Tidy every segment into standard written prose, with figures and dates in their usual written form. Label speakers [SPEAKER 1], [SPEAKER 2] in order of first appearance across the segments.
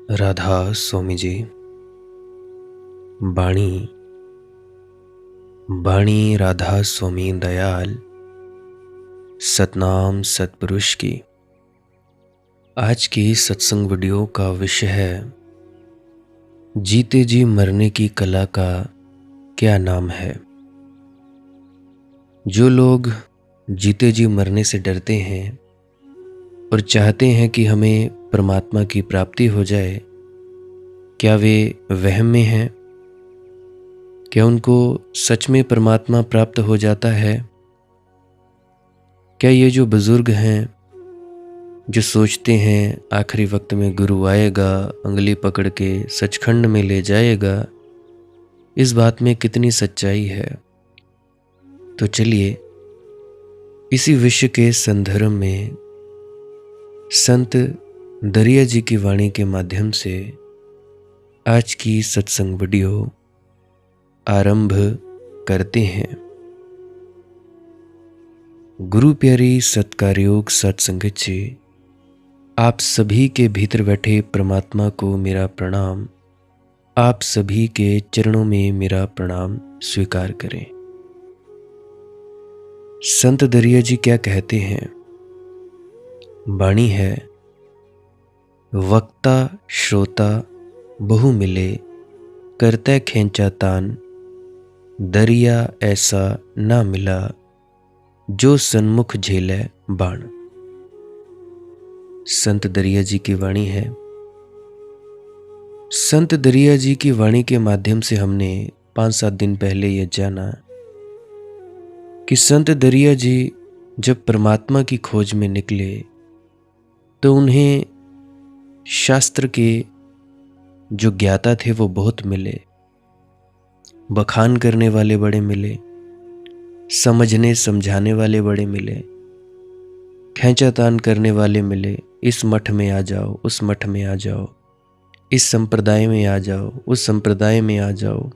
[SPEAKER 1] राधा स्वामी जी। बाणी बाणी राधा स्वामी दयाल सतनाम सतपुरुष की। आज की सत्संग वीडियो का विषय है जीते जी मरने की कला का क्या नाम है। जो लोग जीते जी मरने से डरते हैं और चाहते हैं कि हमें परमात्मा की प्राप्ति हो जाए, क्या वे वहम में हैं? क्या उनको सच में परमात्मा प्राप्त हो जाता है? क्या ये जो बुजुर्ग हैं जो सोचते हैं आखिरी वक्त में गुरु आएगा, उंगली पकड़ के सचखंड में ले जाएगा, इस बात में कितनी सच्चाई है? तो चलिए इसी विषय के संदर्भ में संत दरिया जी की वाणी के माध्यम से आज की सत्संग वीडियो आरंभ करते हैं। गुरु प्यारी सत्कारयोग सत्संगत जी, आप सभी के भीतर बैठे परमात्मा को मेरा प्रणाम, आप सभी के चरणों में मेरा प्रणाम स्वीकार करें। संत दरिया जी क्या कहते हैं? वाणी है, वक्ता श्रोता बहु मिले, करते खेंचा तान, दरिया ऐसा ना मिला, जो सन्मुख झेले बाण। संत दरिया जी की वाणी है। संत दरिया जी की वाणी के माध्यम से हमने 5-7 दिन पहले यह जाना कि संत दरिया जी जब परमात्मा की खोज में निकले तो उन्हें शास्त्र के जो ज्ञाता थे वो बहुत मिले, बखान करने वाले बड़े मिले, समझने समझाने वाले बड़े मिले, खींचातान करने वाले मिले। इस मठ में आ जाओ, उस मठ में आ जाओ, इस संप्रदाय में आ जाओ, उस संप्रदाय में आ जाओ,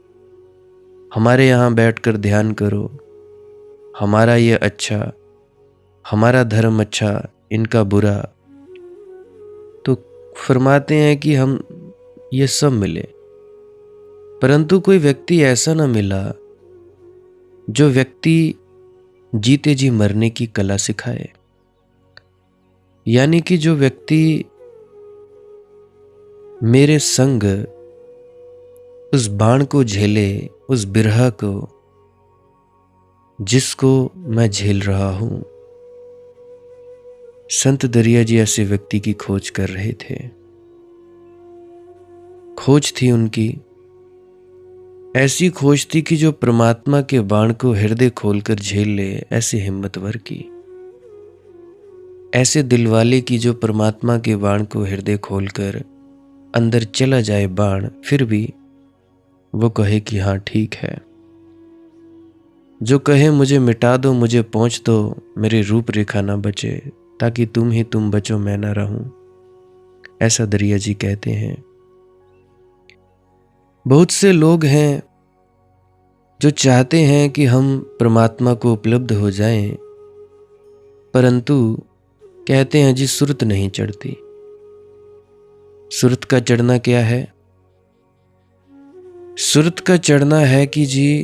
[SPEAKER 1] हमारे यहाँ बैठकर ध्यान करो, हमारा ये अच्छा, हमारा धर्म अच्छा, इनका बुरा। तो फरमाते हैं कि हम ये सब मिले, परंतु कोई व्यक्ति ऐसा ना मिला जो व्यक्ति जीते जी मरने की कला सिखाए। यानी कि जो व्यक्ति मेरे संग उस बाण को झेले, उस बिरहा को जिसको मैं झेल रहा हूं। संत दरिया जी ऐसे व्यक्ति की खोज कर रहे थे। खोज थी उनकी, ऐसी खोज थी कि जो परमात्मा के बाण को हृदय खोलकर झेल ले, ऐसे हिम्मतवर की, ऐसे दिलवाले की जो परमात्मा के बाण को हृदय खोलकर अंदर चला जाए बाण, फिर भी वो कहे कि हाँ ठीक है। जो कहे मुझे मिटा दो, मुझे पहुंच दो, मेरी रूप रेखा ना बचे, ताकि तुम ही तुम बचो मैं ना रहूं। ऐसा दरिया जी कहते हैं। बहुत से लोग हैं जो चाहते हैं कि हम परमात्मा को उपलब्ध हो जाएं, परंतु कहते हैं जी सुरत नहीं चढ़ती। सुरत का चढ़ना क्या है? सुरत का चढ़ना है कि जी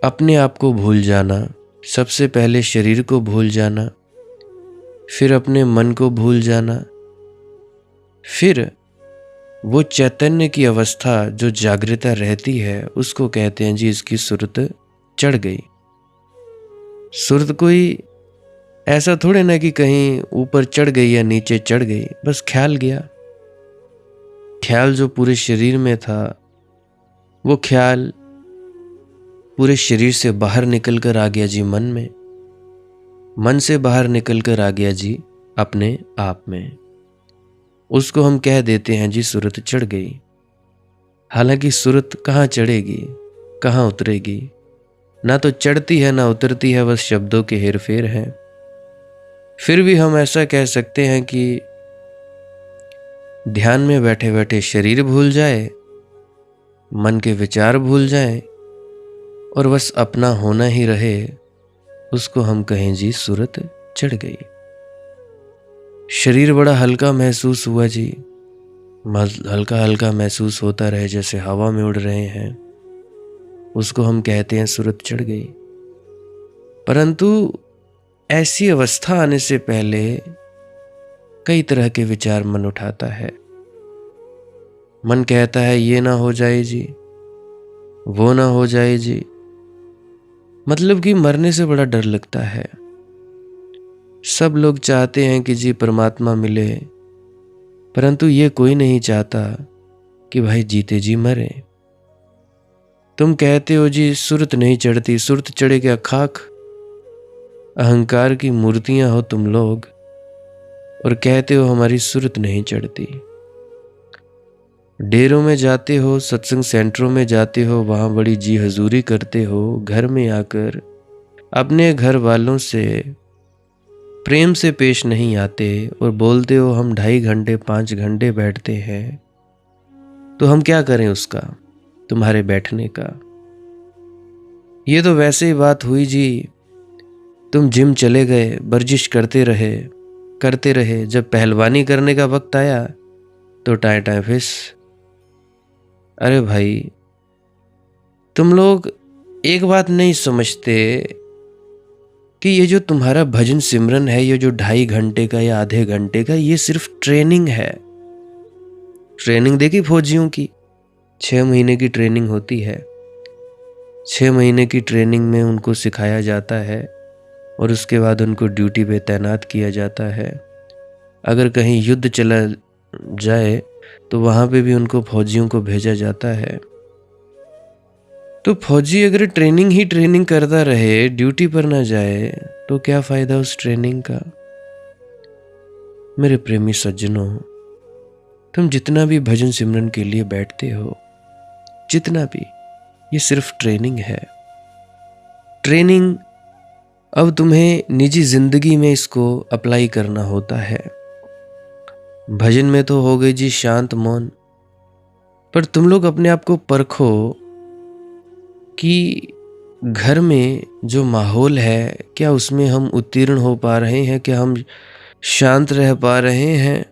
[SPEAKER 1] अपने आप को भूल जाना, सबसे पहले शरीर को भूल जाना, फिर अपने मन को भूल जाना, फिर वो चैतन्य की अवस्था जो जागृता रहती है उसको कहते हैं जी इसकी सुरत चढ़ गई। सुरत कोई ऐसा थोड़े ना कि कहीं ऊपर चढ़ गई या नीचे चढ़ गई, बस ख्याल गया। ख्याल जो पूरे शरीर में था वो ख्याल पूरे शरीर से बाहर निकल कर आ गया जी मन में, मन से बाहर निकल कर आ गया जी अपने आप में। उसको हम कह देते हैं जी सुरत चढ़ गई। हालांकि सुरत कहाँ चढ़ेगी, कहाँ उतरेगी? ना तो चढ़ती है ना उतरती है, बस शब्दों के हेरफेर हैं। फिर भी हम ऐसा कह सकते हैं कि ध्यान में बैठे बैठे शरीर भूल जाए, मन के विचार भूल जाए और बस अपना होना ही रहे, उसको हम कहें जी सुरत चढ़ गई। शरीर बड़ा हल्का महसूस हुआ जी, हल्का हल्का महसूस होता रहे जैसे हवा में उड़ रहे हैं, उसको हम कहते हैं सुरत चढ़ गई। परंतु ऐसी अवस्था आने से पहले कई तरह के विचार मन उठाता है। मन कहता है ये ना हो जाए जी, वो ना हो जाए जी। मतलब कि मरने से बड़ा डर लगता है। सब लोग चाहते हैं कि जी परमात्मा मिले, परंतु ये कोई नहीं चाहता कि भाई जीते जी मरे। तुम कहते हो जी सुरत नहीं चढ़ती, सुरत चढ़े क्या खाक। अहंकार की मूर्तियां हो तुम लोग और कहते हो हमारी सुरत नहीं चढ़ती। डेरों में जाते हो, सत्संग सेंटरों में जाते हो, वहां बड़ी जी हजूरी करते हो। घर में आकर अपने घर वालों से प्रेम से पेश नहीं आते और बोलते हो हम 2.5 घंटे 5 घंटे बैठते हैं। तो हम क्या करें उसका, तुम्हारे बैठने का। ये तो वैसे ही बात हुई जी, तुम जिम चले गए, वर्जिश करते रहे, जब पहलवानी करने का वक्त आया तो टाए टाए फिस। अरे भाई, तुम लोग एक बात नहीं समझते कि ये जो तुम्हारा भजन सिमरन है, ये जो 2.5 घंटे का या आधे घंटे का, ये सिर्फ ट्रेनिंग है। ट्रेनिंग देखी फौजियों की, 6 महीने की ट्रेनिंग होती है। 6 महीने की ट्रेनिंग में उनको सिखाया जाता है और उसके बाद उनको ड्यूटी पे तैनात किया जाता है। अगर कहीं युद्ध चला जाए तो वहाँ पे भी उनको फौजियों को भेजा जाता है। तो फौजी अगर ट्रेनिंग ही ट्रेनिंग करता रहे, ड्यूटी पर ना जाए, तो क्या फायदा उस ट्रेनिंग का। मेरे प्रेमी सज्जनों, तुम जितना भी भजन सिमरन के लिए बैठते हो, जितना भी, ये सिर्फ ट्रेनिंग है। ट्रेनिंग अब तुम्हें निजी जिंदगी में इसको अप्लाई करना होता है। भजन में तो हो गई जी शांत मौन, पर तुम लोग अपने आप को परखो कि घर में जो माहौल है, क्या उसमें हम उत्तीर्ण हो पा रहे हैं, क्या हम शांत रह पा रहे हैं,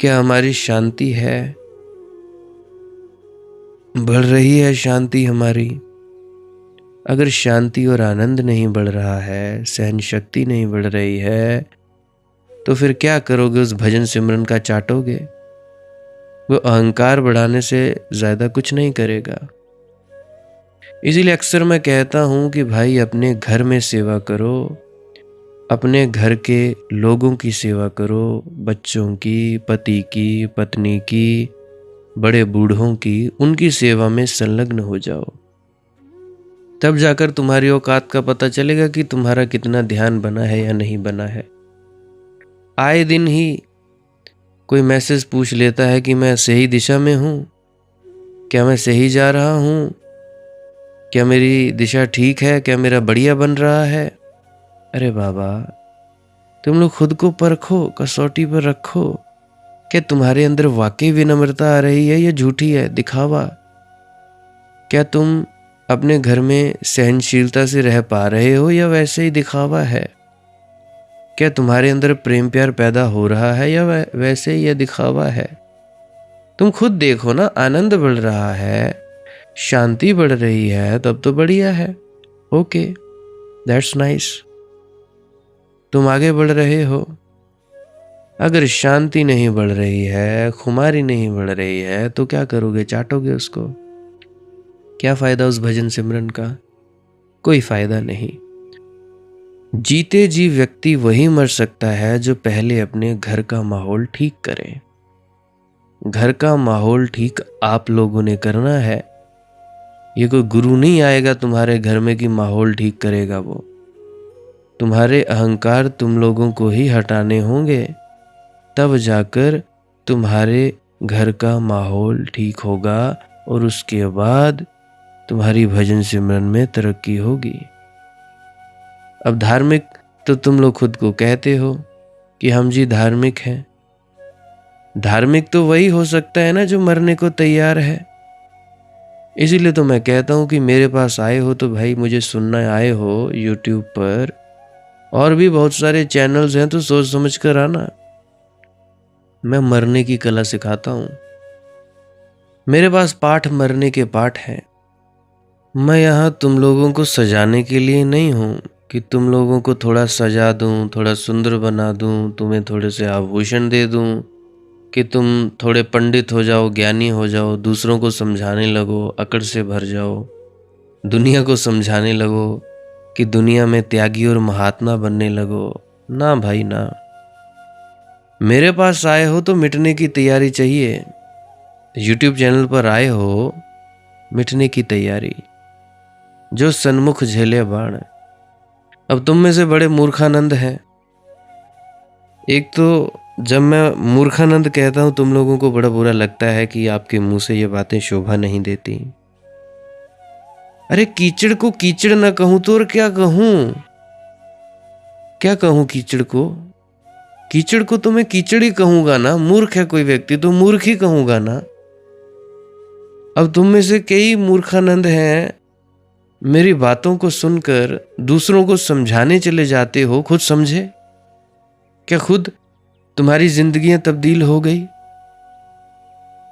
[SPEAKER 1] क्या हमारी शांति है, बढ़ रही है शांति हमारी। अगर शांति और आनंद नहीं बढ़ रहा है, सहन शक्ति नहीं बढ़ रही है, तो फिर क्या करोगे, उस भजन सिमरन का चाटोगे। वो अहंकार बढ़ाने से ज्यादा कुछ नहीं करेगा। इसीलिए अक्सर मैं कहता हूं कि भाई अपने घर में सेवा करो, अपने घर के लोगों की सेवा करो, बच्चों की, पति की, पत्नी की, बड़े बूढ़ों की, उनकी सेवा में संलग्न हो जाओ। तब जाकर तुम्हारी औकात का पता चलेगा कि तुम्हारा कितना ध्यान बना है या नहीं बना है। आए दिन ही कोई मैसेज पूछ लेता है कि मैं सही दिशा में हूं, क्या मैं सही जा रहा हूं, क्या मेरी दिशा ठीक है, क्या मेरा बढ़िया बन रहा है। अरे बाबा, तुम लोग खुद को परखो, कसौटी पर रखो। क्या तुम्हारे अंदर वाकई विनम्रता आ रही है या झूठी है, दिखावा। क्या तुम अपने घर में सहनशीलता से रह पा रहे हो या वैसे ही दिखावा है। क्या तुम्हारे अंदर प्रेम प्यार पैदा हो रहा है या वैसे ही यह दिखावा है। तुम खुद देखो ना, आनंद बढ़ रहा है, शांति बढ़ रही है, तब तो बढ़िया है। ओके, दैट्स नाइस, तुम आगे बढ़ रहे हो। अगर शांति नहीं बढ़ रही है, खुमारी नहीं बढ़ रही है, तो क्या करोगे, चाटोगे उसको। क्या फायदा उस भजन सिमरन का, कोई फायदा नहीं। जीते जी व्यक्ति वही मर सकता है जो पहले अपने घर का माहौल ठीक करे। घर का माहौल ठीक आप लोगों ने करना है। ये कोई गुरु नहीं आएगा तुम्हारे घर में कि माहौल ठीक करेगा। वो तुम्हारे अहंकार तुम लोगों को ही हटाने होंगे, तब जाकर तुम्हारे घर का माहौल ठीक होगा और उसके बाद तुम्हारी भजन सिमरन में तरक्की होगी। अब धार्मिक तो तुम लोग खुद को कहते हो कि हम जी धार्मिक हैं। धार्मिक तो वही हो सकता है ना जो मरने को तैयार है। इसीलिए तो मैं कहता हूं कि मेरे पास आए हो तो भाई मुझे सुनना आए हो यूट्यूब पर, और भी बहुत सारे चैनल्स हैं, तो सोच समझ कर आना। मैं मरने की कला सिखाता हूँ। मेरे पास पाठ मरने के पाठ हैं। मैं यहाँ तुम लोगों को सजाने के लिए नहीं हूँ कि तुम लोगों को थोड़ा सजा दूँ, थोड़ा सुंदर बना दूँ, तुम्हें थोड़े से आभूषण दे दूँ कि तुम थोड़े पंडित हो जाओ, ज्ञानी हो जाओ, दूसरों को समझाने लगो, अकड़ से भर जाओ, दुनिया को समझाने लगो कि दुनिया में त्यागी और महात्मा बनने लगो। ना भाई ना, मेरे पास आए हो तो मिटने की तैयारी चाहिए। YouTube चैनल पर आए हो, मिटने की तैयारी। जो सन्मुख झेले बाण। अब तुम में से बड़े मूर्खानंद हैं। एक तो जब मैं मूर्खानंद कहता हूं तुम लोगों को बड़ा बुरा लगता है कि आपके मुंह से ये बातें शोभा नहीं देती। अरे कीचड़ को कीचड़ ना कहूं तो और क्या कहूं? क्या कहूं कीचड़ को? कीचड़ को तो मैं कीचड़ ही कहूंगा ना। मूर्ख है कोई व्यक्ति तो मूर्ख ही कहूंगा ना। अब तुम में से कई मूर्खानंद हैं, मेरी बातों को सुनकर दूसरों को समझाने चले जाते हो। खुद समझे क्या? खुद तुम्हारी जिंदगियां तब्दील हो गई?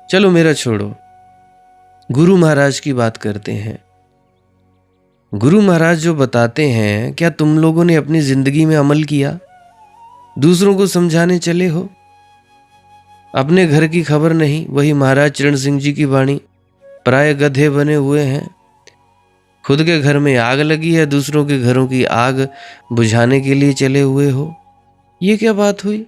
[SPEAKER 1] चलो मेरा छोड़ो, गुरु महाराज की बात करते हैं। गुरु महाराज जो बताते हैं, क्या तुम लोगों ने अपनी जिंदगी में अमल किया? दूसरों को समझाने चले हो, अपने घर की खबर नहीं। वही महाराज चरण सिंह जी की वाणी, प्राय गधे बने हुए हैं। खुद के घर में आग लगी है, दूसरों के घरों की आग बुझाने के लिए चले हुए हो। ये क्या बात हुई?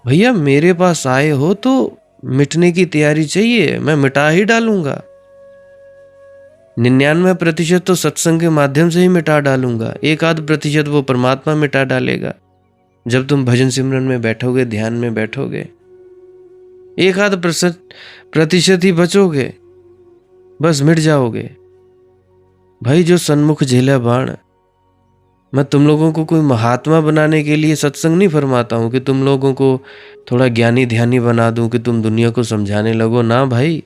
[SPEAKER 1] भैया मेरे पास आए हो तो मिटने की तैयारी चाहिए, मैं मिटा ही डालूंगा। 99% तो सत्संग के माध्यम से ही मिटा डालूंगा। 1-8% वो परमात्मा मिटा डालेगा। जब तुम भजन सिमरन में बैठोगे, ध्यान में बैठोगे, 1-8% ही बचोगे, बस मिट जाओगे। भाई जो सन्मुख झेला बाण। मैं तुम लोगों को कोई महात्मा बनाने के लिए सत्संग नहीं फरमाता हूं कि तुम लोगों को थोड़ा ज्ञानी ध्यानी बना दूं कि तुम दुनिया को समझाने लगो। ना भाई,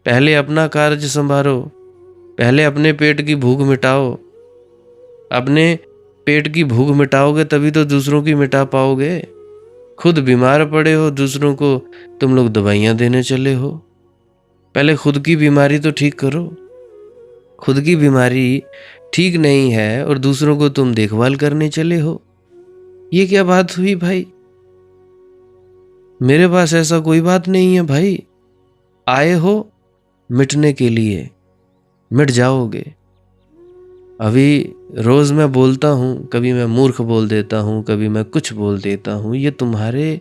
[SPEAKER 1] पहले अपना कार्य संभालो, पहले अपने पेट की भूख मिटाओ। अपने पेट की भूख मिटाओगे तभी तो दूसरों की मिटा पाओगे। खुद बीमार पड़े हो, दूसरों को तुम लोग दवाइयां देने चले हो। पहले खुद की बीमारी तो ठीक करो। खुद की बीमारी ठीक नहीं है और दूसरों को तुम देखभाल करने चले हो। ये क्या बात हुई भाई? मेरे पास ऐसा कोई बात नहीं है भाई। आए हो मिटने के लिए, मिट जाओगे। अभी रोज मैं बोलता हूं, कभी मैं मूर्ख बोल देता हूं, कभी मैं कुछ बोल देता हूं। ये तुम्हारे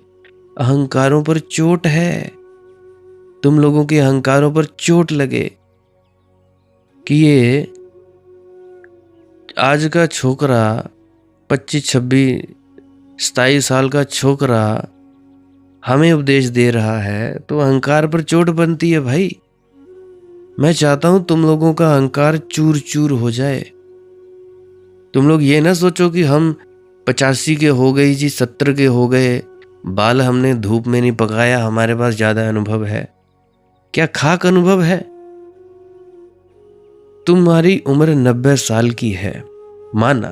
[SPEAKER 1] अहंकारों पर चोट है। तुम लोगों के अहंकारों पर चोट लगे कि ये आज का छोकरा 25, 26, 27 साल का छोकरा हमें उपदेश दे रहा है तो अहंकार पर चोट बनती है भाई। मैं चाहता हूं तुम लोगों का अहंकार चूर चूर हो जाए। तुम लोग ये ना सोचो कि हम 85 के हो गए जी, 70 के हो गए, बाल हमने धूप में नहीं पकाया, हमारे पास ज्यादा अनुभव है। क्या खाक अनुभव है? तुम्हारी उम्र 90 साल की है, माना।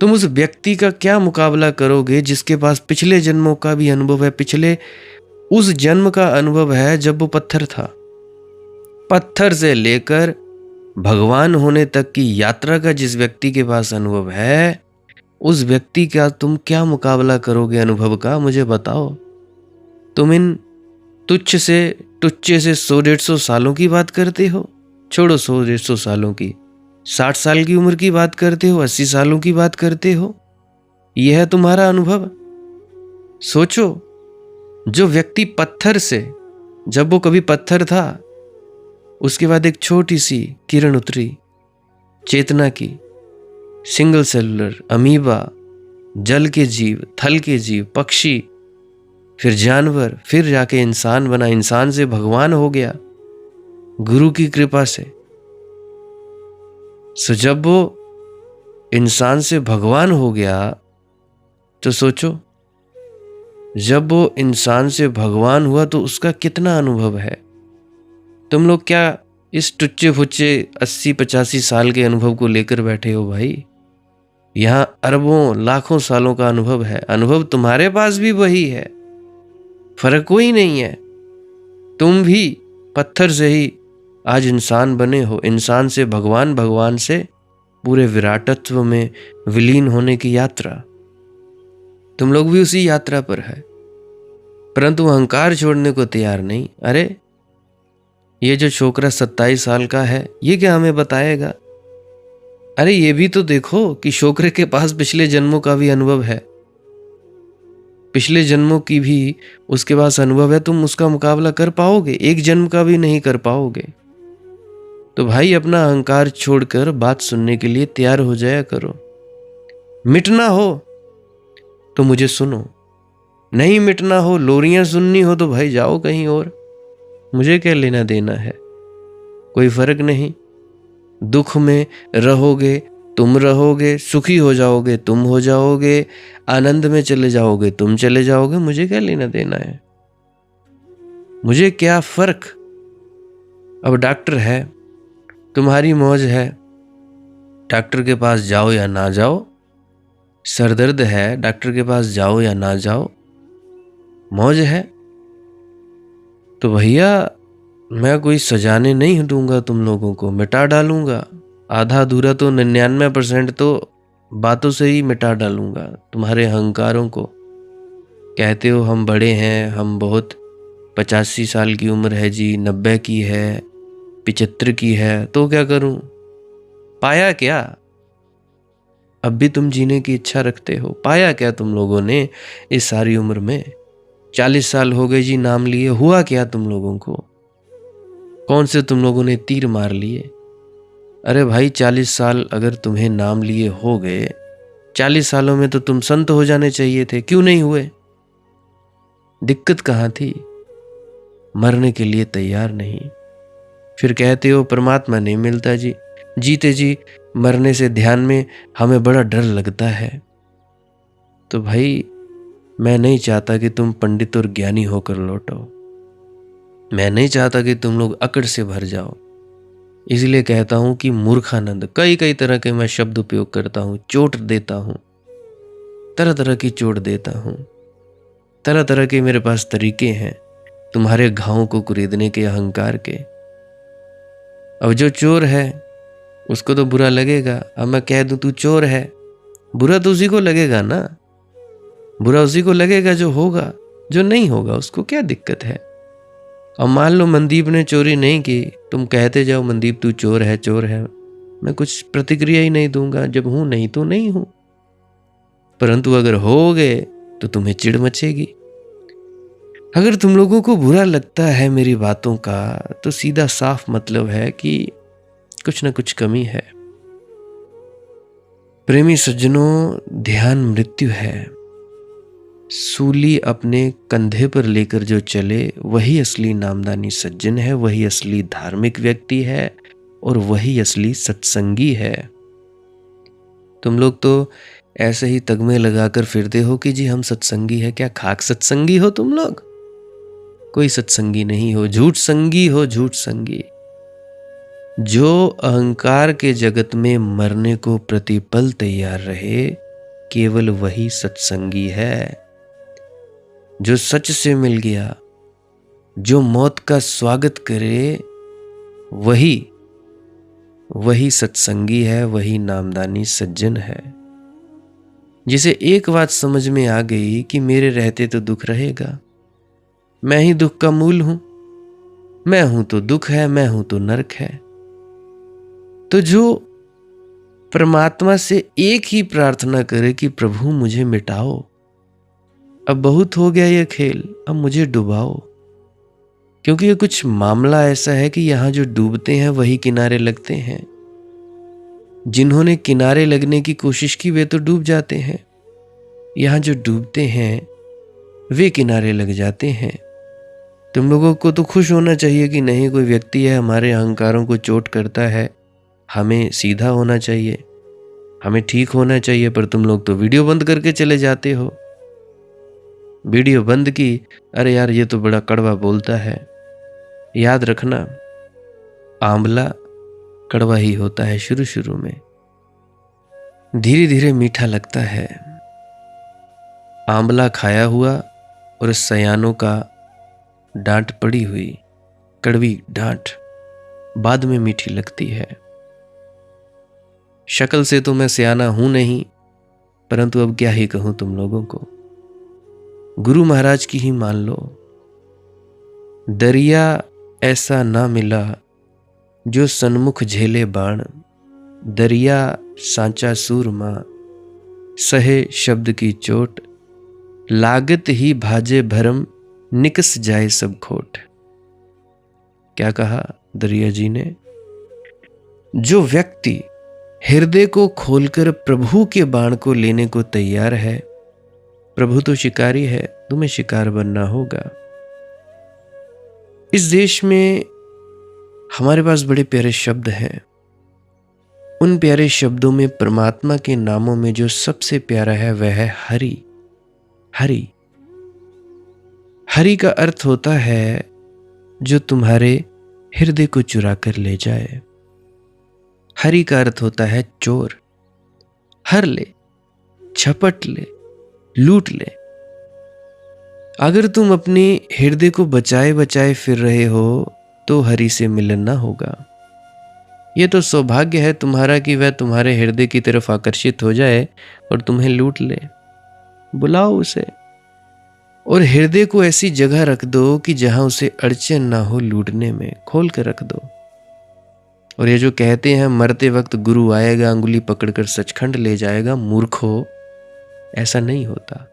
[SPEAKER 1] तुम उस व्यक्ति का क्या मुकाबला करोगे जिसके पास पिछले जन्मों का भी अनुभव है, पिछले उस जन्म का अनुभव है जब वो पत्थर था। पत्थर से लेकर भगवान होने तक की यात्रा का जिस व्यक्ति के पास अनुभव है, उस व्यक्ति का तुम क्या मुकाबला करोगे अनुभव का? मुझे बताओ। तुम इन तुच्छ से टुच्चे से 100-150 सालों की बात करते हो। छोड़ो 100-150 सालों की, 60 साल की उम्र की बात करते हो, 80 सालों की बात करते हो। यह है तुम्हारा अनुभव? सोचो, जो व्यक्ति पत्थर से, जब वो कभी पत्थर था, उसके बाद एक छोटी सी किरण उतरी चेतना की, सिंगल सेलुलर, अमीबा, जल के जीव, थल के जीव, पक्षी, फिर जानवर, फिर जाके इंसान बना, इंसान से भगवान हो गया गुरु की कृपा से। सो जब वो इंसान से भगवान हो गया तो सोचो, जब वो इंसान से भगवान हुआ तो उसका कितना अनुभव है। तुम लोग क्या इस टुच्चे फुच्चे 80-85 साल के अनुभव को लेकर बैठे हो भाई? यहां अरबों लाखों सालों का अनुभव है, अनुभव तुम्हारे पास भी वही है, फर्क कोई नहीं है। तुम भी पत्थर से ही आज इंसान बने हो, इंसान से भगवान, भगवान से पूरे विराटत्व में विलीन होने की यात्रा। तुम लोग भी उसी यात्रा पर है, परंतु अहंकार छोड़ने को तैयार नहीं। अरे ये जो छोकरा 27 साल का है, ये क्या हमें बताएगा? अरे ये भी तो देखो कि छोकरे के पास पिछले जन्मों का भी अनुभव है, पिछले जन्मों की भी उसके पास अनुभव है। तुम उसका मुकाबला कर पाओगे? एक जन्म का भी नहीं कर पाओगे। तो भाई अपना अहंकार छोड़कर बात सुनने के लिए तैयार हो जाया करो। मिटना हो तो मुझे सुनो, नहीं मिटना हो, लोरियां सुननी हो तो भाई जाओ कहीं और, मुझे क्या लेना देना है, कोई फर्क नहीं। दुख में रहोगे तुम रहोगे, सुखी हो जाओगे तुम हो जाओगे, आनंद में चले जाओगे तुम चले जाओगे, मुझे क्या लेना देना है, मुझे क्या फर्क। अब डॉक्टर है, तुम्हारी मौज है, डॉक्टर के पास जाओ या ना जाओ, सर दर्द है, डॉक्टर के पास जाओ या ना जाओ, मौज है। तो भैया मैं कोई सजाने नहीं दूंगा, तुम लोगों को मिटा डालूंगा, आधा अधूरा तो 99% तो बातों से ही मिटा डालूंगा। तुम्हारे अहंकारों को, कहते हो हम बड़े हैं, हम बहुत 85 साल की उम्र है जी, 90 की है, 75 की है, तो क्या करूं? पाया क्या? अब भी तुम जीने की इच्छा रखते हो? पाया क्या तुम लोगों ने इस सारी उम्र में? 40 साल हो गए जी नाम लिए, हुआ क्या तुम लोगों को? कौन से तुम लोगों ने तीर मार लिए? अरे भाई 40 साल अगर तुम्हें नाम लिए हो गए, 40 सालों में तो तुम संत हो जाने चाहिए थे, क्यों नहीं हुए? दिक्कत कहाँ थी? मरने के लिए तैयार नहीं, फिर कहते हो परमात्मा नहीं मिलता जी, जीते जी मरने से ध्यान में हमें बड़ा डर लगता है। तो भाई मैं नहीं चाहता कि तुम पंडित और ज्ञानी होकर लौटो, मैं नहीं चाहता कि तुम लोग अकड़ से भर जाओ, इसलिए कहता हूं कि मूर्खानंद, कई कई तरह के मैं शब्द उपयोग करता हूं, चोट देता हूं, तरह तरह की चोट देता हूं, तरह तरह के मेरे पास तरीके हैं तुम्हारे घावों को कुरेदने के, अहंकार के। अब जो चोर है उसको तो बुरा लगेगा, अब मैं कह दूं तू चोर है, बुरा तो उसी को लगेगा ना, बुरा उसी को लगेगा जो होगा, जो नहीं होगा उसको क्या दिक्कत है। अब मान लो मनदीप ने चोरी नहीं की, तुम कहते जाओ मनदीप तू चोर है चोर है, मैं कुछ प्रतिक्रिया ही नहीं दूंगा, जब हूं नहीं तो नहीं हूं। परंतु अगर हो गए तो तुम्हें चिढ़ मचेगी। अगर तुम लोगों को बुरा लगता है मेरी बातों का, तो सीधा साफ मतलब है कि कुछ ना कुछ कमी है। प्रेमी सज्जनों, ध्यान मृत्यु है, सूली अपने कंधे पर लेकर जो चले वही असली नामदानी सज्जन है, वही असली धार्मिक व्यक्ति है और वही असली सत्संगी है। तुम लोग तो ऐसे ही तगमे लगाकर फिरते हो कि जी हम सत्संगी है, क्या खाक सत्संगी हो तुम लोग? कोई सत्संगी नहीं हो, झूठ संगी हो, झूठ संगी। जो अहंकार के जगत में मरने को प्रतिपल तैयार रहे, केवल वही सत्संगी है। जो सच से मिल गया, जो मौत का स्वागत करे, वही सत्संगी है, वही नामदानी सज्जन है। जिसे एक बात समझ में आ गई कि मेरे रहते तो दुख रहेगा, मैं ही दुख का मूल हूं, मैं हूं तो दुख है, मैं हूं तो नरक है। तो जो परमात्मा से एक ही प्रार्थना करे कि प्रभु मुझे मिटाओ, अब बहुत हो गया ये खेल, अब मुझे डुबाओ, क्योंकि ये कुछ मामला ऐसा है कि यहां जो डूबते हैं वही किनारे लगते हैं। जिन्होंने किनारे लगने की कोशिश की वे तो डूब जाते हैं, यहां जो डूबते हैं वे किनारे लग जाते हैं। तुम लोगों को तो खुश होना चाहिए कि नहीं, कोई व्यक्ति है हमारे अहंकारों को चोट करता है, हमें सीधा होना चाहिए, हमें ठीक होना चाहिए, पर तुम लोग तो वीडियो बंद करके चले जाते हो। वीडियो बंद की, अरे यार ये तो बड़ा कड़वा बोलता है। याद रखना, आंवला कड़वा ही होता है शुरू शुरू में, धीरे धीरे मीठा लगता है। आंवला खाया हुआ और सयानों का डांट पड़ी हुई कड़वी डांट बाद में मीठी लगती है। शक्ल से तो मैं सयाना हूं नहीं, परंतु अब क्या ही कहूं तुम लोगों को। गुरु महाराज की ही मान लो। दरिया ऐसा ना मिला जो सन्मुख झेले बाण, दरिया सांचा सूरमा सहे शब्द की चोट, लागत ही भाजे भरम निकस जाए सब खोट। क्या कहा दरिया जी ने? जो व्यक्ति हृदय को खोलकर प्रभु के बाण को लेने को तैयार है, प्रभु तो शिकारी है, तुम्हें शिकार बनना होगा। इस देश में हमारे पास बड़े प्यारे शब्द हैं। उन प्यारे शब्दों में परमात्मा के नामों में जो सबसे प्यारा है वह है हरि। हरि हरि का अर्थ होता है जो तुम्हारे हृदय को चुरा कर ले जाए। हरि का अर्थ होता है चोर, हर ले, झपट ले, लूट ले। अगर तुम अपने हृदय को बचाए बचाए फिर रहे हो तो हरि से मिलन ना होगा। यह तो सौभाग्य है तुम्हारा कि वह तुम्हारे हृदय की तरफ आकर्षित हो जाए और तुम्हें लूट ले। बुलाओ उसे और हृदय को ऐसी जगह रख दो कि जहां उसे अड़चन ना हो लूटने में, खोल कर रख दो। और ये जो कहते हैं मरते वक्त गुरु आएगा अंगुली पकड़कर सचखंड ले जाएगा, मूर्खो, ऐसा नहीं होता।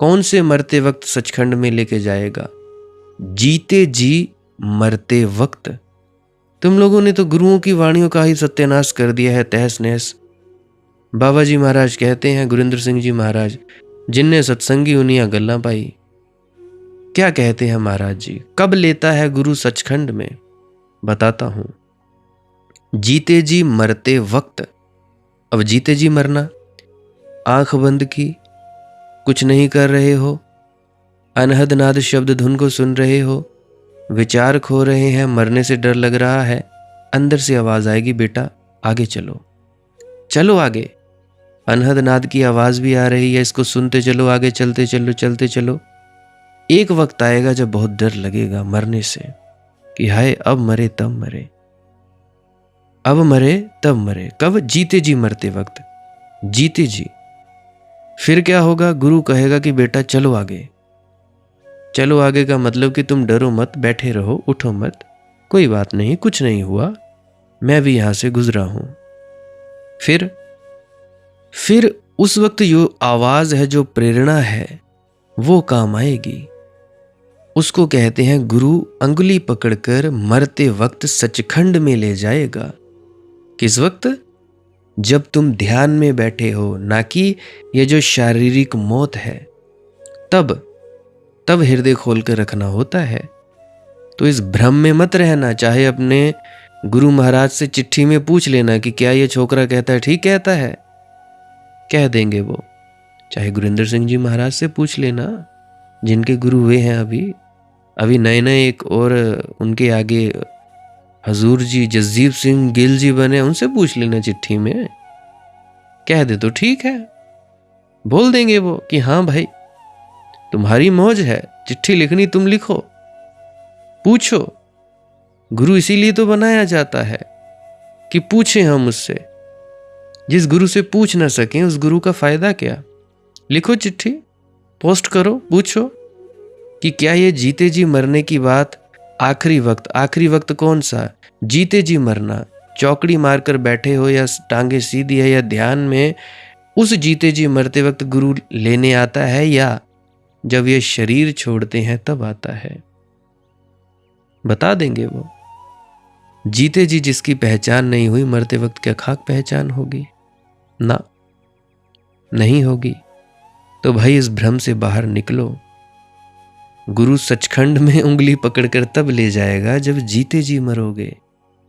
[SPEAKER 1] कौन से मरते वक्त सचखंड में लेके जाएगा? जीते जी मरते वक्त। तुम लोगों ने तो गुरुओं की वाणियों का ही सत्यानाश कर दिया है, तहस नहस। बाबा जी महाराज कहते हैं, गुरिंदर सिंह जी महाराज, जिनने सत्संगी उनिया गल्ला पाई। क्या कहते हैं महाराज जी? कब लेता है गुरु सचखंड में? बताता हूं। जीते जी मरते वक्त। अब जीते जी मरना, आंख बंद की, कुछ नहीं कर रहे हो, अनहद नाद शब्द धुन को सुन रहे हो, विचार खो रहे हैं, मरने से डर लग रहा है, अंदर से आवाज आएगी, बेटा आगे चलो, चलो आगे। अनहद नाद की आवाज भी आ रही है, इसको सुनते चलो, आगे चलते चलो, चलते चलो। एक वक्त आएगा जब बहुत डर लगेगा मरने से कि हाय अब मरे तब मरे, अब मरे तब मरे। कब? जीते जी मरते वक्त, जीते जी। फिर क्या होगा? गुरु कहेगा कि बेटा चलो आगे। चलो आगे का मतलब कि तुम डरो मत, बैठे रहो, उठो मत, कोई बात नहीं, कुछ नहीं हुआ, मैं भी यहां से गुजरा हूं। फिर उस वक्त जो आवाज है, जो प्रेरणा है, वो काम आएगी। उसको कहते हैं गुरु अंगुली पकड़कर मरते वक्त सचखंड में ले जाएगा। किस वक्त? जब तुम ध्यान में बैठे हो, ना कि ये जो शारीरिक मौत है, तब हृदय खोल कर रखना होता है। तो इस भ्रम में मत रहना। चाहे अपने गुरु महाराज से चिट्ठी में पूछ लेना कि क्या ये छोकरा कहता है ठीक कहता है, कह देंगे वो। चाहे गुरिंदर सिंह जी महाराज से पूछ लेना, जिनके गुरु हुए हैं अभी नए नए एक और उनके आगे हजूर जी जसजीत सिंह गिल जी बने, उनसे पूछ लेना चिट्ठी में, कह दे तो ठीक है। बोल देंगे वो कि हाँ भाई तुम्हारी मौज है, चिट्ठी लिखनी तुम लिखो, पूछो। गुरु इसीलिए तो बनाया जाता है कि पूछें हम उससे। जिस गुरु से पूछ ना सकें उस गुरु का फायदा क्या? लिखो चिट्ठी, पोस्ट करो, पूछो कि क्या ये जीते जी मरने की बात आखिरी वक्त कौन सा? जीते जी मरना। चौकड़ी मारकर बैठे हो या टांगे सीधी है या ध्यान में, उस जीते जी मरते वक्त गुरु लेने आता है या जब ये शरीर छोड़ते हैं तब आता है? बता देंगे वो। जीते जी जिसकी पहचान नहीं हुई, मरते वक्त क्या खाक पहचान होगी? ना, नहीं होगी। तो भाई इस भ्रम से बाहर निकलो। गुरु सचखंड में उंगली पकड़कर तब ले जाएगा जब जीते जी मरोगे,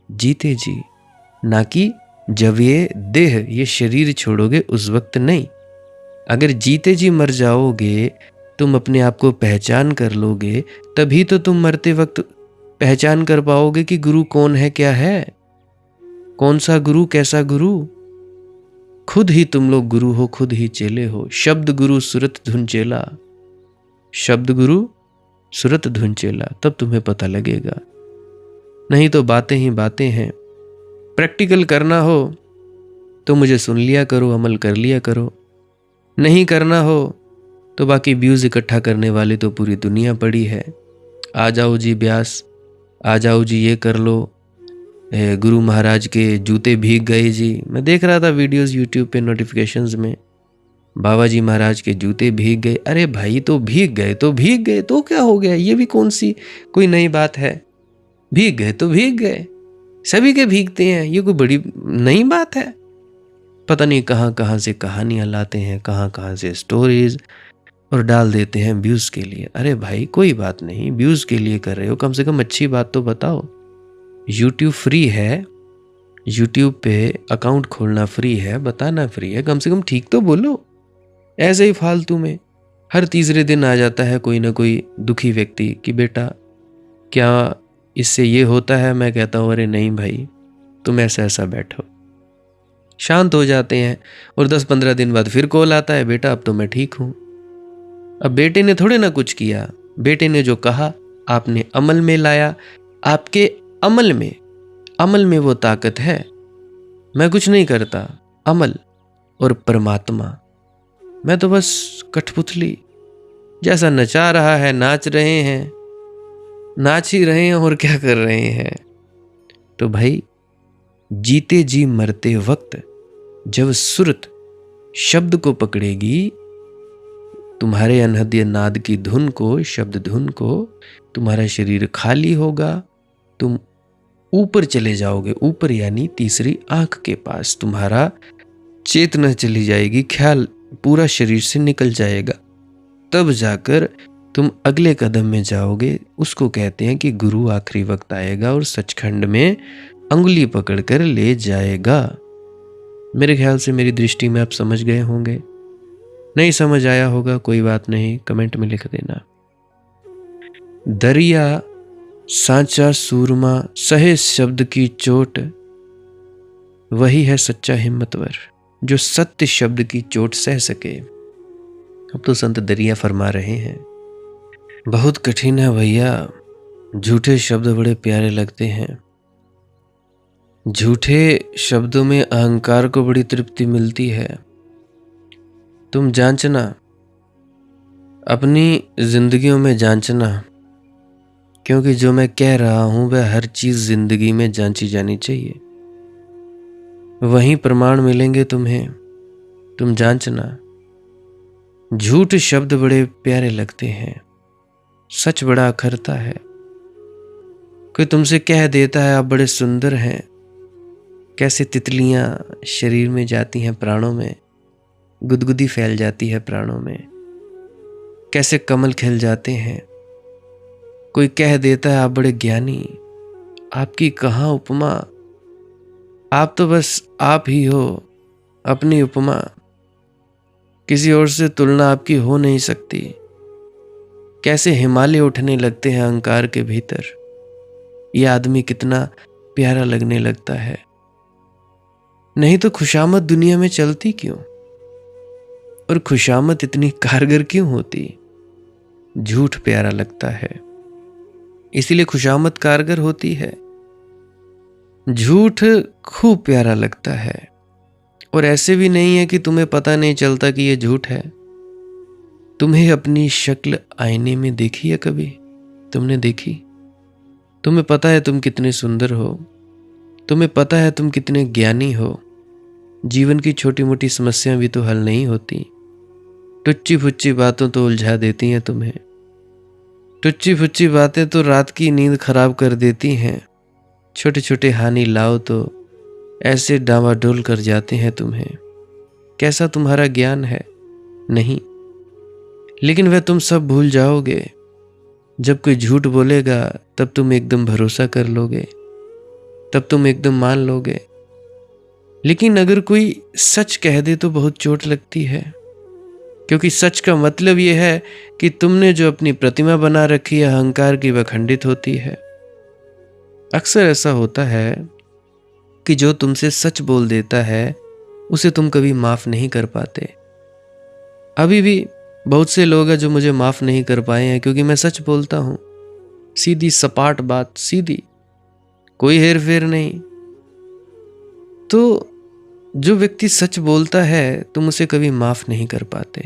[SPEAKER 1] जीते जी, ना कि जब ये देह, ये शरीर छोड़ोगे उस वक्त नहीं। अगर जीते जी मर जाओगे, तुम अपने आप को पहचान कर लोगे, तभी तो तुम मरते वक्त पहचान कर पाओगे कि गुरु कौन है, क्या है, कौन सा गुरु, कैसा गुरु। खुद ही तुम लोग गुरु हो, खुद ही चेले हो। शब्द गुरु सुरत धुन चेला, शब्द गुरु सुरत धुन चेला, तब तुम्हें पता लगेगा। नहीं तो बातें ही बातें हैं। प्रैक्टिकल करना हो तो मुझे सुन लिया करो, अमल कर लिया करो। नहीं करना हो तो बाकी व्यूज इकट्ठा करने वाली तो पूरी दुनिया पड़ी है। आ जाओ जी ब्यास, आ जाओ जी ये कर लो, गुरु महाराज के जूते भीग गए जी। मैं देख रहा था वीडियोस यूट्यूब पे नोटिफिकेशंस में, बाबा जी महाराज के जूते भीग गए। अरे भाई, तो भीग गए तो भीग गए, तो क्या हो गया? ये भी कौन सी कोई नई बात है? भीग गए तो भीग गए, सभी के भीगते हैं, ये कोई बड़ी नई बात है? पता नहीं कहाँ कहाँ से कहानियां लाते हैं, कहाँ कहाँ से स्टोरीज, और डाल देते हैं व्यूज के लिए। अरे भाई कोई बात नहीं, व्यूज के लिए कर रहे हो, कम से कम अच्छी बात तो बताओ। यूट्यूब फ्री है, यूट्यूब पे अकाउंट खोलना फ्री है, बताना फ्री है, कम से कम ठीक तो बोलो। ऐसे ही फालतू में हर तीसरे दिन आ जाता है कोई ना कोई दुखी व्यक्ति कि बेटा क्या इससे ये होता है? मैं कहता हूँ अरे नहीं भाई, तुम ऐसा बैठो। शांत हो जाते हैं और 10-15 दिन बाद फिर कॉल आता है, बेटा अब तो मैं ठीक हूँ। अब बेटे ने थोड़े ना कुछ किया, बेटे ने जो कहा आपने अमल में लाया। आपके अमल में वो ताकत है। मैं कुछ नहीं करता, अमल और परमात्मा। मैं तो बस कठपुतली, जैसा नचा रहा है नाच रहे हैं, नाच ही रहे हैं और क्या कर रहे हैं। तो भाई जीते जी मरते वक्त जब सुरत शब्द को पकड़ेगी, तुम्हारे अनहद नाद की धुन को, शब्द धुन को, तुम्हारा शरीर खाली होगा, तुम ऊपर चले जाओगे। ऊपर यानी तीसरी आंख के पास तुम्हारा चेतना चली जाएगी, ख्याल पूरा शरीर से निकल जाएगा। तब जाकर तुम अगले कदम में जाओगे। उसको कहते हैं कि गुरु आखिरी वक्त आएगा और सचखंड में अंगुली पकड़कर ले जाएगा। मेरे ख्याल से मेरी दृष्टि में आप समझ गए होंगे। नहीं समझ आया होगा कोई बात नहीं, कमेंट में लिख देना। दरिया सांचा सूरमा सहे शब्द की चोट, वही है सच्चा हिम्मतवर जो सत्य शब्द की चोट सह सके। अब तो संत दरिया फरमा रहे हैं, बहुत कठिन है भैया, झूठे शब्द बड़े प्यारे लगते हैं। झूठे शब्दों में अहंकार को बड़ी तृप्ति मिलती है। तुम जांचना, अपनी जिंदगियों में जांचना, क्योंकि जो मैं कह रहा हूं वह हर चीज जिंदगी में जांची जानी चाहिए। वहीं प्रमाण मिलेंगे तुम्हें, तुम जांचना। झूठ शब्द बड़े प्यारे लगते हैं, सच बड़ा अखरता है। कोई तुमसे कह देता है आप बड़े सुंदर हैं, कैसे तितलियां शरीर में जाती हैं, प्राणों में गुदगुदी फैल जाती है, प्राणों में कैसे कमल खिल जाते हैं। कोई कह देता है आप बड़े ज्ञानी, आपकी कहाँ उपमा, आप तो बस आप ही हो, अपनी उपमा, किसी और से तुलना आपकी हो नहीं सकती। कैसे हिमालय उठने लगते हैं अहंकार के भीतर। यह आदमी कितना प्यारा लगने लगता है। नहीं तो खुशामद दुनिया में चलती क्यों, और खुशामद इतनी कारगर क्यों होती? झूठ प्यारा लगता है, इसीलिए खुशामद कारगर होती है। झूठ खूब प्यारा लगता है, और ऐसे भी नहीं है कि तुम्हें पता नहीं चलता कि यह झूठ है। तुम्हें अपनी शक्ल आईने में देखी है कभी? तुमने देखी? तुम्हें पता है तुम कितने सुंदर हो, तुम्हें पता है तुम कितने ज्ञानी हो। जीवन की छोटी मोटी समस्याएं भी तो हल नहीं होती। टुच्ची फुच्ची बातों तो उलझा देती हैं तुम्हें। टुच्ची फुच्ची बातें तो रात की नींद खराब कर देती हैं। छोटे छोटे हानि लाओ तो ऐसे डामाडोल कर जाते हैं तुम्हें। कैसा तुम्हारा ज्ञान है? नहीं, लेकिन वह तुम सब भूल जाओगे। जब कोई झूठ बोलेगा तब तुम एकदम भरोसा कर लोगे, तब तुम एकदम मान लोगे। लेकिन अगर कोई सच कह दे तो बहुत चोट लगती है, क्योंकि सच का मतलब यह है कि तुमने जो अपनी प्रतिमा बना रखी है अहंकार की, वह खंडित होती है। अक्सर ऐसा होता है कि जो तुमसे सच बोल देता है उसे तुम कभी माफ नहीं कर पाते। अभी भी बहुत से लोग हैं जो मुझे माफ नहीं कर पाए हैं, क्योंकि मैं सच बोलता हूं, सीधी सपाट बात, सीधी, कोई हेर फेर नहीं। तो जो व्यक्ति सच बोलता है तुम उसे कभी माफ नहीं कर पाते,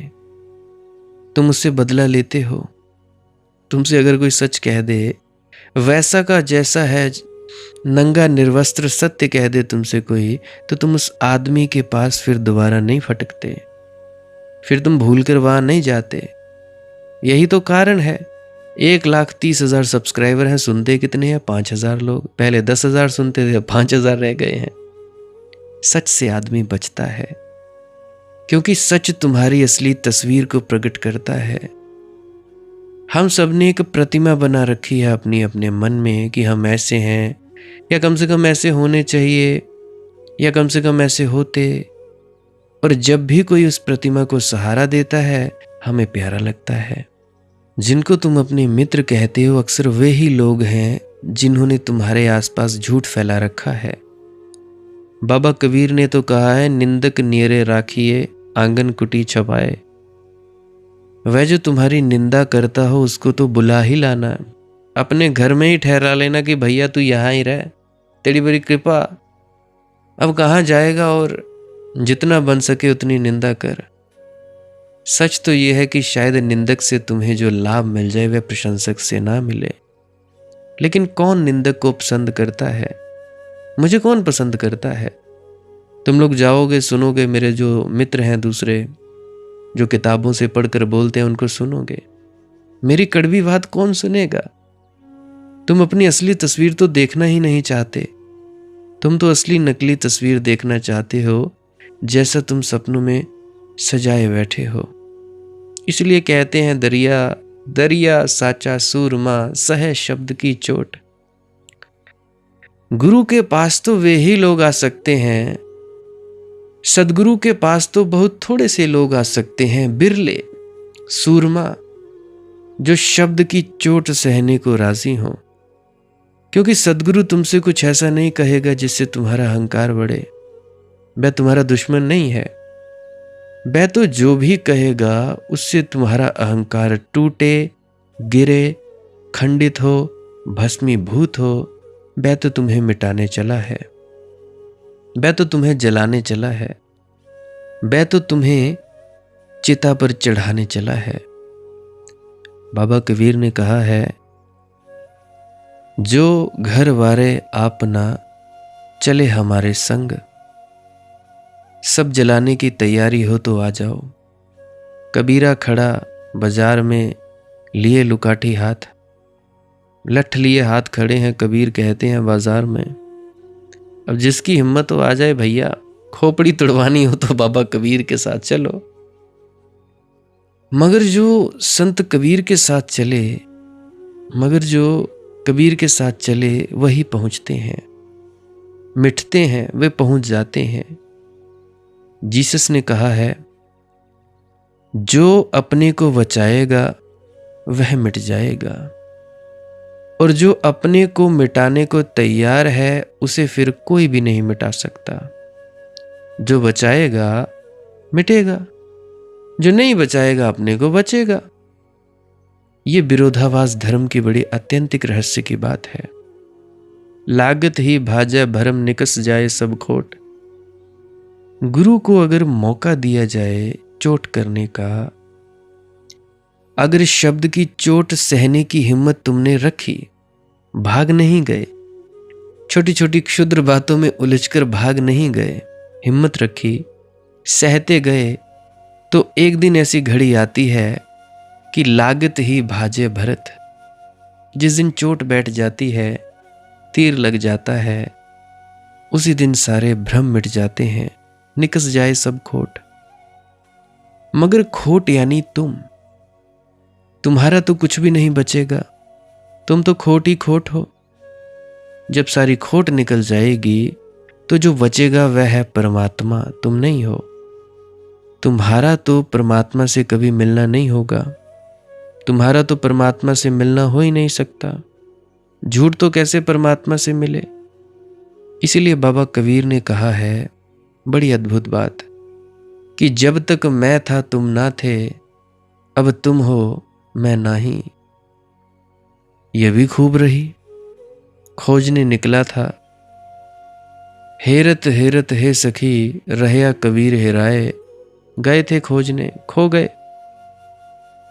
[SPEAKER 1] तुम उससे बदला लेते हो। तुमसे अगर कोई सच कह दे, वैसा का जैसा है, नंगा निर्वस्त्र सत्य कह दे तुमसे कोई, तो तुम उस आदमी के पास फिर दोबारा नहीं फटकते, फिर तुम भूल कर वहां नहीं जाते। यही तो कारण है 1,30,000 सब्सक्राइबर हैं, सुनते कितने हैं? 5,000 लोग। पहले 10,000 सुनते थे, 5,000 रह गए हैं। सच से आदमी बचता है, क्योंकि सच तुम्हारी असली तस्वीर को प्रकट करता है। हम सब ने एक प्रतिमा बना रखी है अपनी अपने मन में कि हम ऐसे हैं, या कम से कम ऐसे होने चाहिए, या कम से कम ऐसे होते। और जब भी कोई उस प्रतिमा को सहारा देता है, हमें प्यारा लगता है। जिनको तुम अपने मित्र कहते हो, अक्सर वे ही लोग हैं जिन्होंने तुम्हारे आसपास झूठ फैला रखा है। बाबा कबीर ने तो कहा है, निंदक नियरे राखिए, आंगन कुटी छपाए। वह जो तुम्हारी निंदा करता हो उसको तो बुला ही लाना, अपने घर में ही ठहरा लेना कि भैया तू यहाँ ही रह, तेरी बड़ी कृपा। अब कहाँ जाएगा, और जितना बन सके उतनी निंदा कर। सच तो यह है कि शायद निंदक से तुम्हें जो लाभ मिल जाए वह प्रशंसक से ना मिले। लेकिन कौन निंदक को पसंद करता है? मुझे कौन पसंद करता है? तुम लोग जाओगे, सुनोगे, मेरे जो मित्र हैं दूसरे जो किताबों से पढ़कर बोलते हैं उनको सुनोगे। मेरी कड़वी बात कौन सुनेगा? तुम अपनी असली तस्वीर तो देखना ही नहीं चाहते, तुम तो असली नकली तस्वीर देखना चाहते हो, जैसा तुम सपनों में सजाए बैठे हो। इसलिए कहते हैं, दरिया दरिया साचा सूरमा सह शब्द की चोट। गुरु के पास तो वे ही लोग आ सकते हैं, सदगुरु के पास तो बहुत थोड़े से लोग आ सकते हैं, बिरले सूरमा, जो शब्द की चोट सहने को राजी हो। क्योंकि सदगुरु तुमसे कुछ ऐसा नहीं कहेगा जिससे तुम्हारा अहंकार बढ़े। वह तुम्हारा दुश्मन नहीं है। वह तो जो भी कहेगा उससे तुम्हारा अहंकार टूटे, गिरे, खंडित हो, भस्मीभूत हो। वह तो तुम्हें मिटाने चला है, वह तो तुम्हें जलाने चला है, वह तो तुम्हें चिता पर चढ़ाने चला है। बाबा कबीर ने कहा है, जो घर वारे आपना चले हमारे संग, सब जलाने की तैयारी हो तो आ जाओ। कबीरा खड़ा बाजार में लिए लुकाठी हाथ, लठ लिए हाथ खड़े हैं कबीर कहते हैं बाजार में। अब जिसकी हिम्मत हो आ जाए भैया, खोपड़ी तुड़वानी हो तो बाबा कबीर के साथ चलो। मगर जो संत कबीर के साथ चले, मगर जो कबीर के साथ चले वही पहुंचते हैं, मिटते हैं, वे पहुंच जाते हैं। जीसस ने कहा है, जो अपने को बचाएगा वह मिट जाएगा, और जो अपने को मिटाने को तैयार है उसे फिर कोई भी नहीं मिटा सकता। जो बचाएगा मिटेगा, जो नहीं बचाएगा अपने को बचेगा। ये विरोधाभास धर्म की बड़ी अत्यंतिक रहस्य की बात है। लागत ही भाजा भरम निकस जाए सब खोट। गुरु को अगर मौका दिया जाए चोट करने का, अगर शब्द की चोट सहने की हिम्मत तुमने रखी, भाग नहीं गए, छोटी छोटी क्षुद्र बातों में उलझकर भाग नहीं गए, हिम्मत रखी, सहते गए, तो एक दिन ऐसी घड़ी आती है कि लागत ही भाजे भरत। जिस दिन चोट बैठ जाती है, तीर लग जाता है, उसी दिन सारे भ्रम मिट जाते हैं, निकस जाए सब खोट। मगर खोट यानी तुम्हारा तो कुछ भी नहीं बचेगा, तुम तो खोट ही खोट हो। जब सारी खोट निकल जाएगी तो जो बचेगा वह है परमात्मा, तुम नहीं हो। तुम्हारा तो परमात्मा से कभी मिलना नहीं होगा, तुम्हारा तो परमात्मा से मिलना हो ही नहीं सकता। झूठ तो कैसे परमात्मा से मिले। इसीलिए बाबा कबीर ने कहा है, बड़ी अद्भुत बात कि जब तक मैं था तुम ना थे, अब तुम हो मैं नाही। ये भी खूब रही। खोजने निकला था, हेरत हेरत हे सखी, रहया कबीर हेराए। गए थे खोजने, खो गए।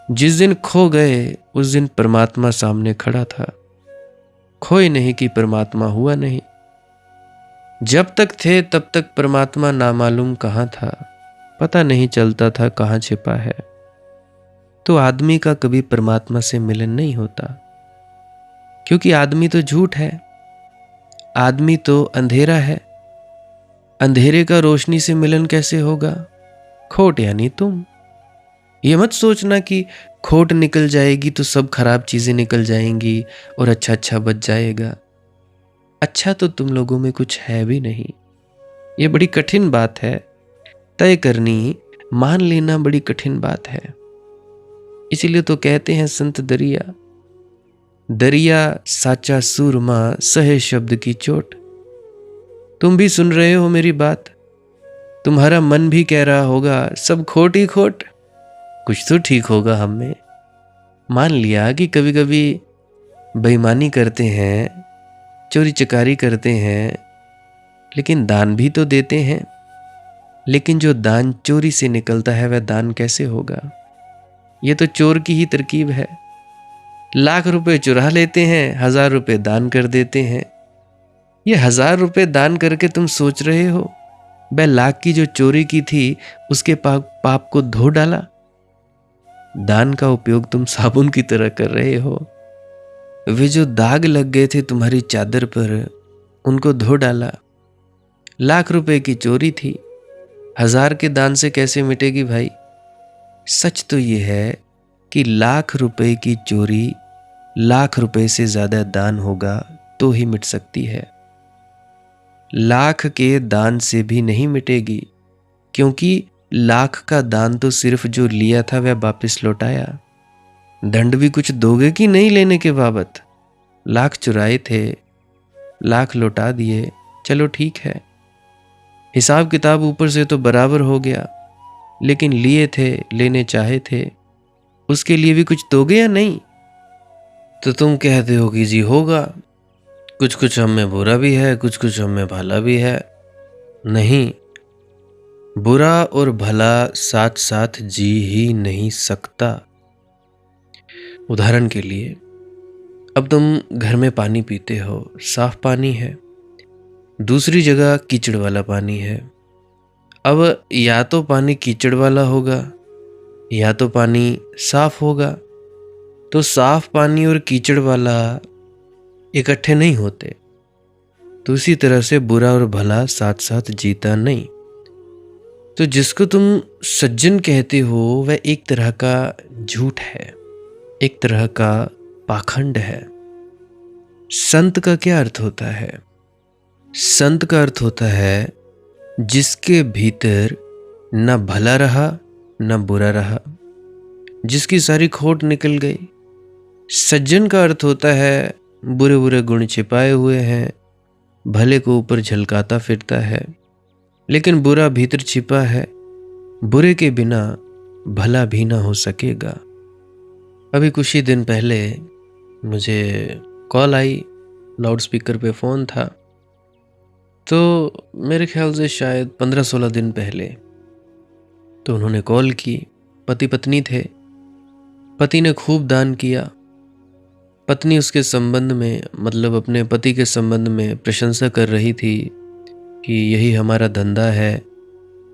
[SPEAKER 1] जिस दिन खो गए उस दिन परमात्मा सामने खड़ा था। खोए नहीं कि परमात्मा हुआ नहीं। जब तक थे तब तक परमात्मा नामालूम कहाँ था, पता नहीं चलता था कहाँ छिपा है। तो आदमी का कभी परमात्मा से मिलन नहीं होता, क्योंकि आदमी तो झूठ है, आदमी तो अंधेरा है। अंधेरे का रोशनी से मिलन कैसे होगा? खोट यानी तुम। ये मत सोचना कि खोट निकल जाएगी तो सब खराब चीजें निकल जाएंगी और अच्छा अच्छा बच जाएगा। अच्छा तो तुम लोगों में कुछ है भी नहीं। ये बड़ी कठिन बात है, तय करनी, मान लेना बड़ी कठिन बात है। इसीलिए तो कहते हैं संत दरिया, दरिया साचा सूरमा सहे शब्द की चोट। तुम भी सुन रहे हो मेरी बात, तुम्हारा मन भी कह रहा होगा सब खोट ही खोट, कुछ तो ठीक होगा हम में। मान लिया कि कभी कभी बेईमानी करते हैं, चोरी चकारी करते हैं, लेकिन दान भी तो देते हैं। लेकिन जो दान चोरी से निकलता है वह दान कैसे होगा? ये तो चोर की ही तरकीब है। लाख रुपए चुरा लेते हैं, 1000 रुपए दान कर देते हैं। ये 1000 रुपए दान करके तुम सोच रहे हो वह लाख की जो चोरी की थी उसके पाप को धो डाला? दान का उपयोग तुम साबुन की तरह कर रहे हो। वे जो दाग लग गए थे तुम्हारी चादर पर, उनको धो डाला। लाख रुपए की चोरी थी, 1000 के दान से कैसे मिटेगी भाई? सच तो ये है कि लाख रुपए की चोरी लाख रुपए से ज्यादा दान होगा तो ही मिट सकती है। लाख के दान से भी नहीं मिटेगी, क्योंकि लाख का दान तो सिर्फ जो लिया था वह वापस लौटाया। दंड भी कुछ दोगे कि नहीं लेने के बाबत? लाख चुराए थे, लाख लौटा दिए, चलो ठीक है, हिसाब किताब ऊपर से तो बराबर हो गया। लेकिन लिए थे, लेने चाहे थे, उसके लिए भी कुछ दोगे या नहीं? तो तुम कहते हो कि जी होगा, कुछ कुछ हम में बुरा भी है, कुछ कुछ हम में भला भी है। नहीं, बुरा और भला साथ साथ जी ही नहीं सकता। उदाहरण के लिए, अब तुम घर में पानी पीते हो, साफ पानी है, दूसरी जगह कीचड़ वाला पानी है। अब या तो पानी कीचड़ वाला होगा या तो पानी साफ होगा। तो साफ पानी और कीचड़ वाला इकट्ठे नहीं होते। तो उसी तरह से बुरा और भला साथ साथ जीता नहीं। तो जिसको तुम सज्जन कहते हो वह एक तरह का झूठ है, एक तरह का पाखंड है। संत का क्या अर्थ होता है? संत का अर्थ होता है जिसके भीतर न भला रहा न बुरा रहा, जिसकी सारी खोट निकल गई। सज्जन का अर्थ होता है बुरे बुरे गुण छिपाए हुए हैं, भले को ऊपर झलकाता फिरता है, लेकिन बुरा भीतर छिपा है। बुरे के बिना भला भी ना हो सकेगा। अभी कुछ ही दिन पहले मुझे कॉल आई, लाउडस्पीकर पे फ़ोन था। तो मेरे ख्याल से शायद 15-16 दिन पहले तो उन्होंने कॉल की। पति पत्नी थे। पति ने खूब दान किया। पत्नी उसके संबंध में, मतलब अपने पति के संबंध में प्रशंसा कर रही थी कि यही हमारा धंधा है।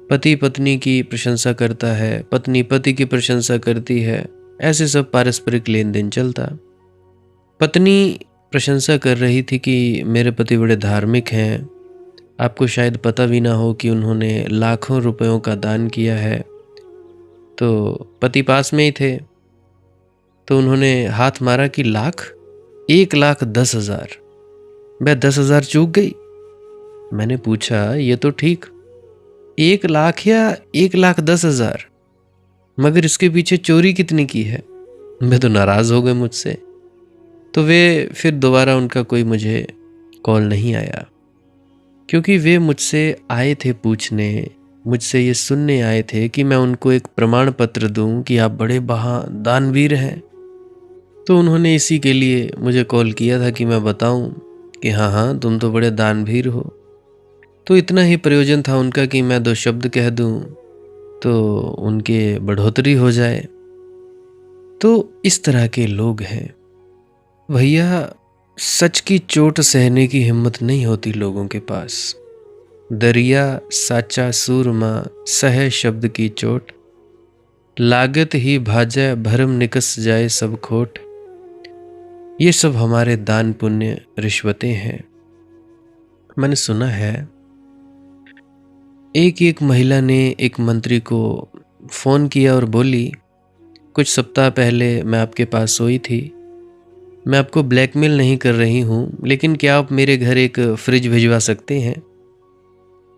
[SPEAKER 1] पति पत्नी की प्रशंसा करता है, पत्नी पति की प्रशंसा करती है, ऐसे सब पारस्परिक लेन देन चलता। पत्नी प्रशंसा कर रही थी कि मेरे पति बड़े धार्मिक हैं, आपको शायद पता भी ना हो कि उन्होंने लाखों रुपयों का दान किया है। तो पति पास में ही थे, तो उन्होंने हाथ मारा कि लाख, 1,10,000। मैं 10,000 चूक गई। मैंने पूछा ये तो ठीक, 1 लाख या 1,10,000, मगर इसके पीछे चोरी कितनी की है? मैं तो नाराज हो गए मुझसे। तो वे फिर दोबारा उनका कोई मुझे कॉल नहीं आया। क्योंकि वे मुझसे आए थे पूछने, मुझसे ये सुनने आए थे कि मैं उनको एक प्रमाण पत्र दूं कि आप बड़े दानवीर हैं। तो उन्होंने इसी के लिए मुझे कॉल किया था कि मैं बताऊं कि हाँ हाँ, तुम तो बड़े दानवीर हो। तो इतना ही प्रयोजन था उनका कि मैं दो शब्द कह दूं तो उनके बढ़ोतरी हो जाए। तो इस तरह के लोग हैं भैया। सच की चोट सहने की हिम्मत नहीं होती लोगों के पास। दरिया साचा सूरमा सह शब्द की चोट, लागत ही भाजा भरम निकस जाए सब खोट। ये सब हमारे दान पुण्य रिश्वतें हैं। मैंने सुना है एक महिला ने एक मंत्री को फोन किया और बोली, कुछ सप्ताह पहले मैं आपके पास सोई थी। मैं आपको ब्लैकमेल नहीं कर रही हूं, लेकिन क्या आप मेरे घर एक फ्रिज भिजवा सकते हैं?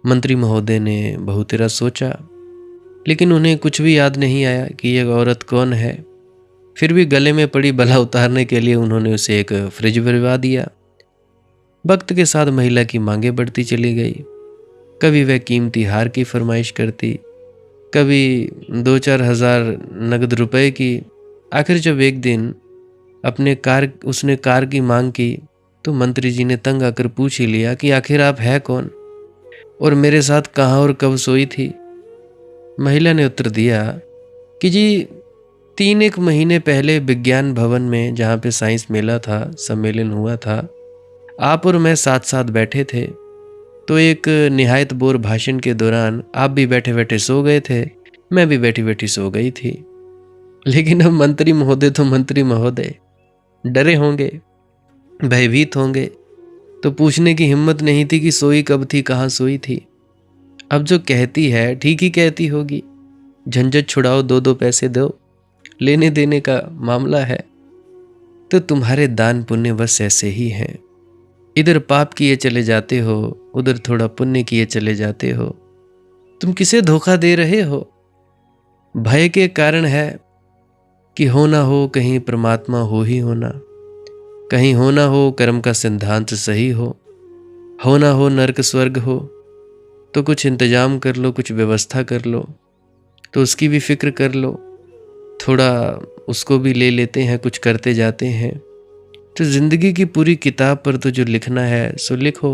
[SPEAKER 1] मंत्री महोदय ने बहुतेरा सोचा, लेकिन उन्हें कुछ भी याद नहीं आया कि यह औरत कौन है। फिर भी गले में पड़ी बला उतारने के लिए उन्होंने उसे एक फ्रिज भिजवा दिया। वक्त के साथ महिला की मांगें बढ़ती चली गई। कभी वह कीमती हार की फरमाइश करती, कभी 2-4 हजार नगद रुपए की। आखिर जब एक दिन उसने कार की मांग की तो मंत्री जी ने तंग आकर पूछ ही लिया कि आखिर आप है कौन और मेरे साथ कहाँ और कब सोई थी? महिला ने उत्तर दिया कि जी 3-1 महीने पहले विज्ञान भवन में, जहाँ पे साइंस मेला था, सम्मेलन हुआ था, आप और मैं साथ साथ बैठे थे। तो एक निहायत बोर भाषण के दौरान आप भी बैठे बैठे सो गए थे, मैं भी बैठी बैठी सो गई थी। लेकिन अब मंत्री महोदय तो मंत्री महोदय डरे होंगे, भयभीत होंगे, तो पूछने की हिम्मत नहीं थी कि सोई कब थी, कहाँ सोई थी। अब जो कहती है ठीक ही कहती होगी। झंझट छुड़ाओ, 2-2 पैसे दो, लेने देने का मामला है। तो तुम्हारे दान पुण्य बस ऐसे ही हैं। इधर पाप किए चले जाते हो, उधर थोड़ा पुण्य किए चले जाते हो। तुम किसे धोखा दे रहे हो? भय के कारण है कि हो ना हो कहीं परमात्मा हो ही होना, कहीं हो ना हो कर्म का सिद्धांत सही हो ना हो नरक स्वर्ग हो। तो कुछ इंतजाम कर लो, कुछ व्यवस्था कर लो, तो उसकी भी फिक्र कर लो। थोड़ा उसको भी ले लेते हैं, कुछ करते जाते हैं। तो जिंदगी की पूरी किताब पर तो जो लिखना है सो लिखो,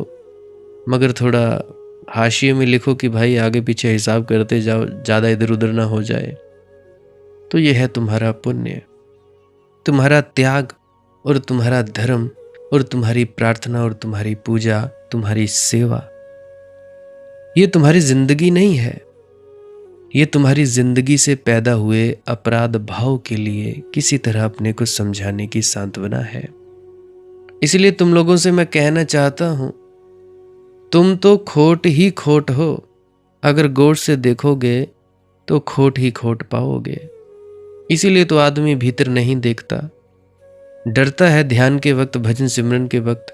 [SPEAKER 1] मगर थोड़ा हाशिए में लिखो कि भाई आगे पीछे हिसाब करते जाओ, ज़्यादा इधर उधर ना हो जाए। तो यह है तुम्हारा पुण्य, तुम्हारा त्याग और तुम्हारा धर्म और तुम्हारी प्रार्थना और तुम्हारी पूजा, तुम्हारी सेवा। ये तुम्हारी जिंदगी नहीं है, ये तुम्हारी जिंदगी से पैदा हुए अपराध भाव के लिए किसी तरह अपने को समझाने की सांत्वना है। इसलिए तुम लोगों से मैं कहना चाहता हूं, तुम तो खोट ही खोट हो। अगर गौर से देखोगे तो खोट ही खोट पाओगे। इसीलिए तो आदमी भीतर नहीं देखता, डरता है ध्यान के वक्त, भजन सिमरन के वक्त।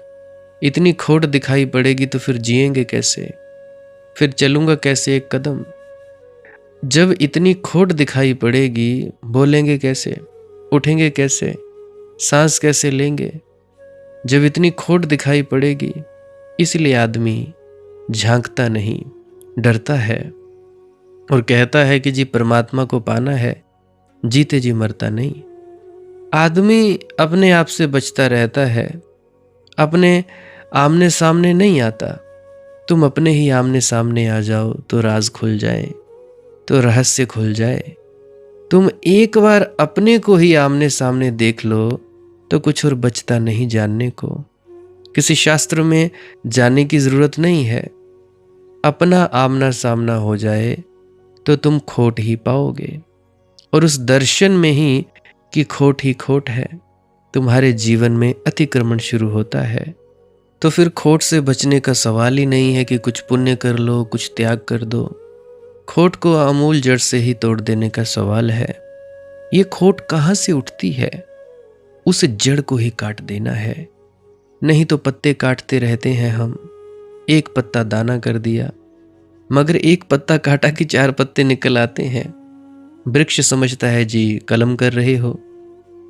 [SPEAKER 1] इतनी खोट दिखाई पड़ेगी तो फिर जिएंगे कैसे, फिर चलूंगा कैसे एक कदम? जब इतनी खोट दिखाई पड़ेगी, बोलेंगे कैसे, उठेंगे कैसे, सांस कैसे लेंगे? जब इतनी खोट दिखाई पड़ेगी, इसलिए आदमी झांकता नहीं, डरता है और कहता है कि जी परमात्मा को पाना है, जीते जी मरता नहीं। आदमी अपने आप से बचता रहता है, अपने आमने सामने नहीं आता। तुम अपने ही आमने सामने आ जाओ तो राज खुल जाए, तो रहस्य खुल जाए। तुम एक बार अपने को ही आमने सामने देख लो तो कुछ और बचता नहीं जानने को। किसी शास्त्र में जाने की जरूरत नहीं है। अपना आमना सामना हो जाए तो तुम खोट ही पाओगे, और उस दर्शन में ही कि खोट ही खोट है, तुम्हारे जीवन में अतिक्रमण शुरू होता है। तो फिर खोट से बचने का सवाल ही नहीं है कि कुछ पुण्य कर लो, कुछ त्याग कर दो। खोट को आमूल जड़ से ही तोड़ देने का सवाल है। ये खोट कहाँ से उठती है, उस जड़ को ही काट देना है। नहीं तो पत्ते काटते रहते हैं हम, एक पत्ता दाना कर दिया, मगर एक पत्ता काटा कि 4 पत्ते निकल आते हैं। वृक्ष समझता है जी कलम कर रहे हो,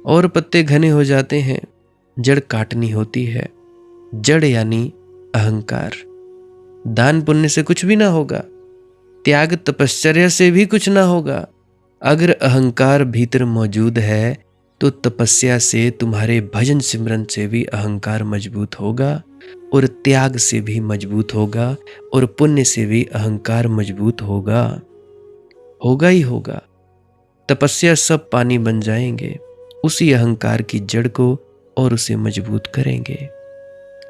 [SPEAKER 1] और पत्ते घने हो जाते हैं। जड़ काटनी होती है। जड़ यानी अहंकार। दान पुण्य से कुछ भी ना होगा, त्याग तपश्चर्या से भी कुछ ना होगा। अगर अहंकार भीतर मौजूद है तो तपस्या से, तुम्हारे भजन सिमरन से भी अहंकार मजबूत होगा, और त्याग से भी मजबूत होगा, और पुण्य से भी अहंकार मजबूत होगा, होगा ही होगा। तपस्या सब पानी बन जाएंगे उसी अहंकार की जड़ को, और उसे मजबूत करेंगे।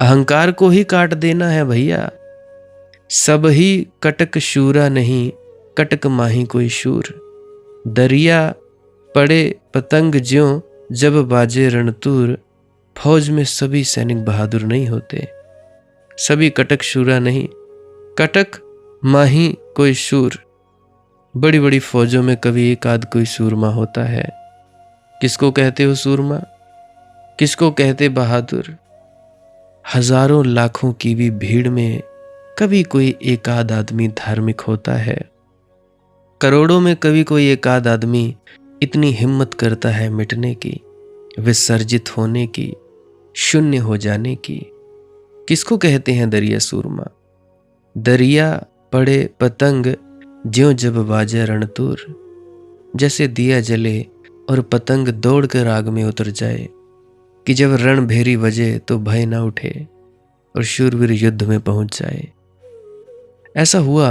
[SPEAKER 1] अहंकार को ही काट देना है भैया। सब ही कटक शूरा नहीं, कटक माही कोई शूर। दरिया पड़े पतंग ज्यों, जब बाजे रणतूर। फौज में सभी सैनिक बहादुर नहीं होते, सभी कटक शूरा नहीं, कटक माही कोई शूर। बड़ी बड़ी फौजों में कभी एक आध कोई सूरमा होता है। किसको कहते हो सूरमा, किसको कहते बहादुर? हजारों लाखों की भी भीड़ में कभी कोई एक आध आदमी धार्मिक होता है। करोड़ों में कभी कोई एक आध आदमी इतनी हिम्मत करता है मिटने की, विसर्जित होने की, शून्य हो जाने की। किसको कहते हैं दरिया सूरमा? दरिया पड़े पतंग ज्यों जब बाजे रणतूर। जैसे दिया जले और पतंग दौड़ कर आग में उतर जाए, कि जब रण भेरी बजे तो भय ना उठे और शूरवीर युद्ध में पहुंच जाए। ऐसा हुआ,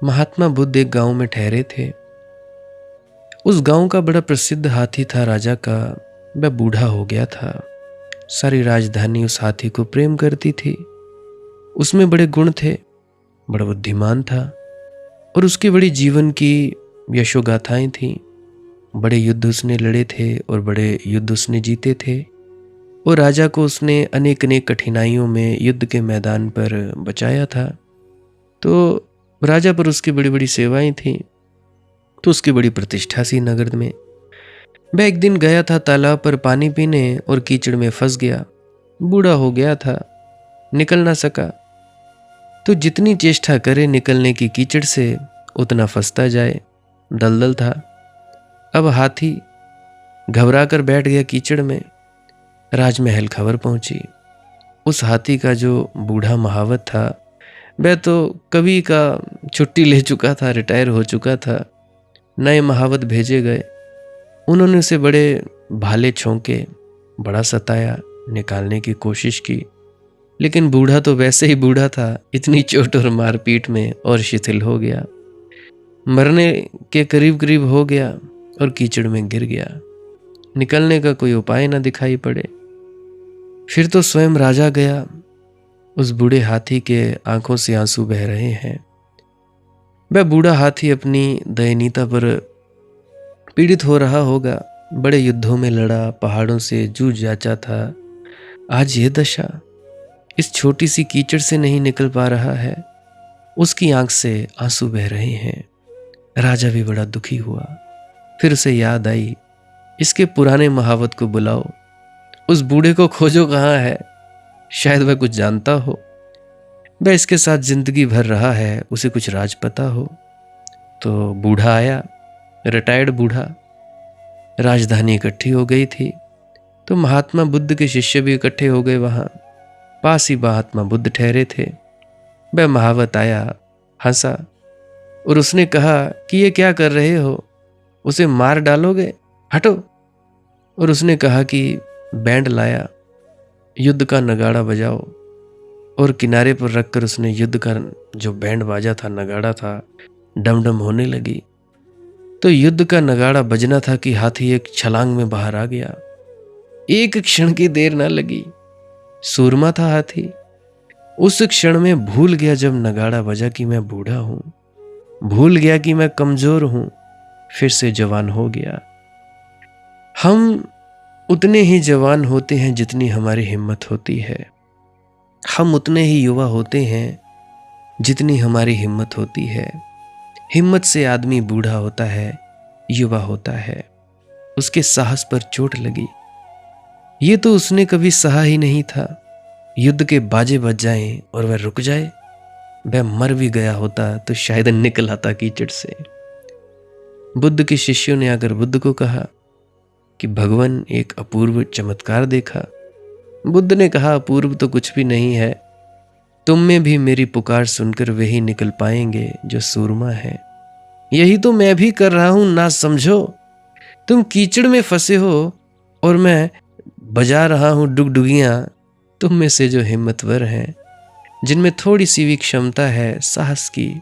[SPEAKER 1] महात्मा बुद्ध एक गांव में ठहरे थे। उस गांव का बड़ा प्रसिद्ध हाथी था राजा का। वह बूढ़ा हो गया था। सारी राजधानी उस हाथी को प्रेम करती थी। उसमें बड़े गुण थे, बड़ा बुद्धिमान था, और उसकी बड़ी जीवन की यशोगाथाएं थीं। बड़े युद्ध उसने लड़े थे और बड़े युद्ध उसने जीते थे, और राजा को उसने अनेक अनेक कठिनाइयों में युद्ध के मैदान पर बचाया था। तो राजा पर उसकी बड़ी बड़ी सेवाएं थीं, तो उसकी बड़ी प्रतिष्ठा सी नगर में। वह एक दिन गया था तालाब पर पानी पीने और कीचड़ में फंस गया। बूढ़ा हो गया था, निकल ना सका। तो जितनी चेष्टा करे निकलने की कीचड़ से, उतना फंसता जाए, दलदल था। अब हाथी घबरा कर बैठ गया कीचड़ में। राजमहल खबर पहुंची। उस हाथी का जो बूढ़ा महावत था, वह तो कभी का छुट्टी ले चुका था, रिटायर हो चुका था। नए महावत भेजे गए। उन्होंने उसे बड़े भाले छोंके, बड़ा सताया, निकालने की कोशिश की, लेकिन बूढ़ा तो वैसे ही बूढ़ा था। इतनी चोट और मारपीट में और शिथिल हो गया, मरने के करीब करीब हो गया और कीचड़ में गिर गया। निकलने का कोई उपाय न दिखाई पड़े। फिर तो स्वयं राजा गया। उस बूढ़े हाथी के आंखों से आंसू बह रहे हैं। वह बूढ़ा हाथी अपनी दयनीयता पर पीड़ित हो रहा होगा। बड़े युद्धों में लड़ा, पहाड़ों से जूझ जाचा था। आज ये दशा, इस छोटी सी कीचड़ से नहीं निकल पा रहा है। उसकी आंख से आंसू बह रहे हैं। राजा भी बड़ा दुखी हुआ। फिर उसे याद आई, इसके पुराने महावत को बुलाओ, उस बूढ़े को खोजो कहाँ है, शायद वह कुछ जानता हो। वह इसके साथ जिंदगी भर रहा है, उसे कुछ राज पता हो। तो बूढ़ा आया, रिटायर्ड बूढ़ा। राजधानी इकट्ठी हो गई थी, तो महात्मा बुद्ध के शिष्य भी इकट्ठे हो गए। वहां पास ही महात्मा बुद्ध ठहरे थे। वह महावत आया, हंसा और उसने कहा कि ये क्या कर रहे हो, उसे मार डालोगे, हटो। और उसने कहा कि बैंड लाया, युद्ध का नगाड़ा बजाओ। और किनारे पर रखकर उसने युद्ध का जो बैंड बाजा था, नगाड़ा था, डमडम होने लगी। तो युद्ध का नगाड़ा बजना था कि हाथी एक छलांग में बाहर आ गया। एक क्षण की देर ना लगी, सूरमा था हाथी। उस क्षण में भूल गया जब नगाड़ा बजा कि मैं बूढ़ा हूं, भूल गया कि मैं कमजोर हूं, फिर से जवान हो गया। हम उतने ही जवान होते हैं जितनी हमारी हिम्मत होती है। हम उतने ही युवा होते हैं जितनी हमारी हिम्मत होती है। हिम्मत से आदमी बूढ़ा होता है, युवा होता है। उसके साहस पर चोट लगी। ये तो उसने कभी सहा ही नहीं था। युद्ध के बाजे बज जाएं और वह रुक जाए। वह मर भी गया होता तो शायद निकल आता कीचड़ से। बुद्ध के शिष्यों ने आकर बुद्ध को कहा कि भगवान एक अपूर्व चमत्कार देखा। बुद्ध ने कहा, अपूर्व तो कुछ भी नहीं है, तुम में भी मेरी पुकार सुनकर वही निकल पाएंगे जो सूरमा है। यही तो मैं भी कर रहा हूं, ना समझो। तुम कीचड़ में फंसे हो और मैं बजा रहा हूं डुगडुगियां। तुम में से जो हिम्मतवर हैं, जिनमें थोड़ी सी भी क्षमता है साहस की,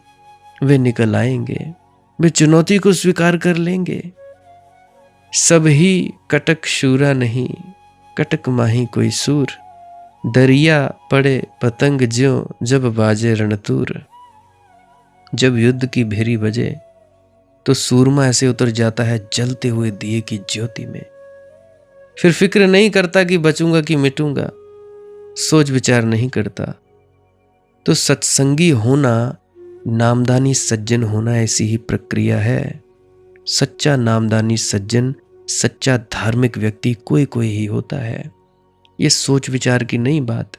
[SPEAKER 1] वे निकल आएंगे, वे चुनौती को स्वीकार कर लेंगे। सब ही कटक शूरा नहीं, कटक माही कोई सूर। दरिया पड़े पतंग ज्यों जब बाजे रणतूर। जब युद्ध की भेरी बजे तो सूरमा ऐसे उतर जाता है जलते हुए दिए की ज्योति में। फिर फिक्र नहीं करता कि बचूंगा कि मिटूंगा, सोच विचार नहीं करता। तो सत्संगी होना, नामदानी सज्जन होना ऐसी ही प्रक्रिया है। सच्चा नामदानी सज्जन, सच्चा धार्मिक व्यक्ति कोई कोई ही होता है। ये सोच विचार की नहीं बात,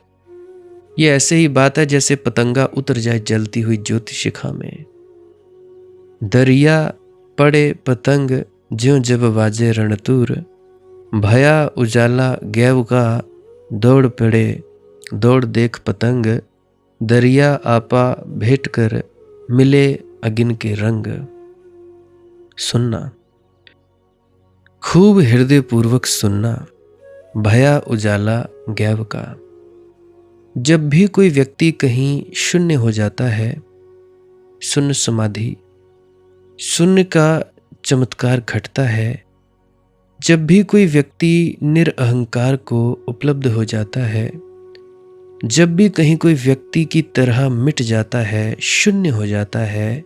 [SPEAKER 1] ये ऐसे ही बात है जैसे पतंगा उतर जाए जलती हुई ज्योति शिखा में। दरिया पड़े पतंग ज्यों जब बाजे रणतूर। भया उजाला गैव का दौड़ पड़े, दौड़ देख पतंग। दरिया आपा भेंट कर मिले अगिन के रंग। सुनना, खूब हृदय पूर्वक सुनना। भया उजाला गैव का। जब भी कोई व्यक्ति कहीं शून्य हो जाता है, शून्य समाधि, शून्य का चमत्कार घटता है। जब भी कोई व्यक्ति निरअहंकार को उपलब्ध हो जाता है, जब भी कहीं कोई व्यक्ति की तरह मिट जाता है, शून्य हो जाता है,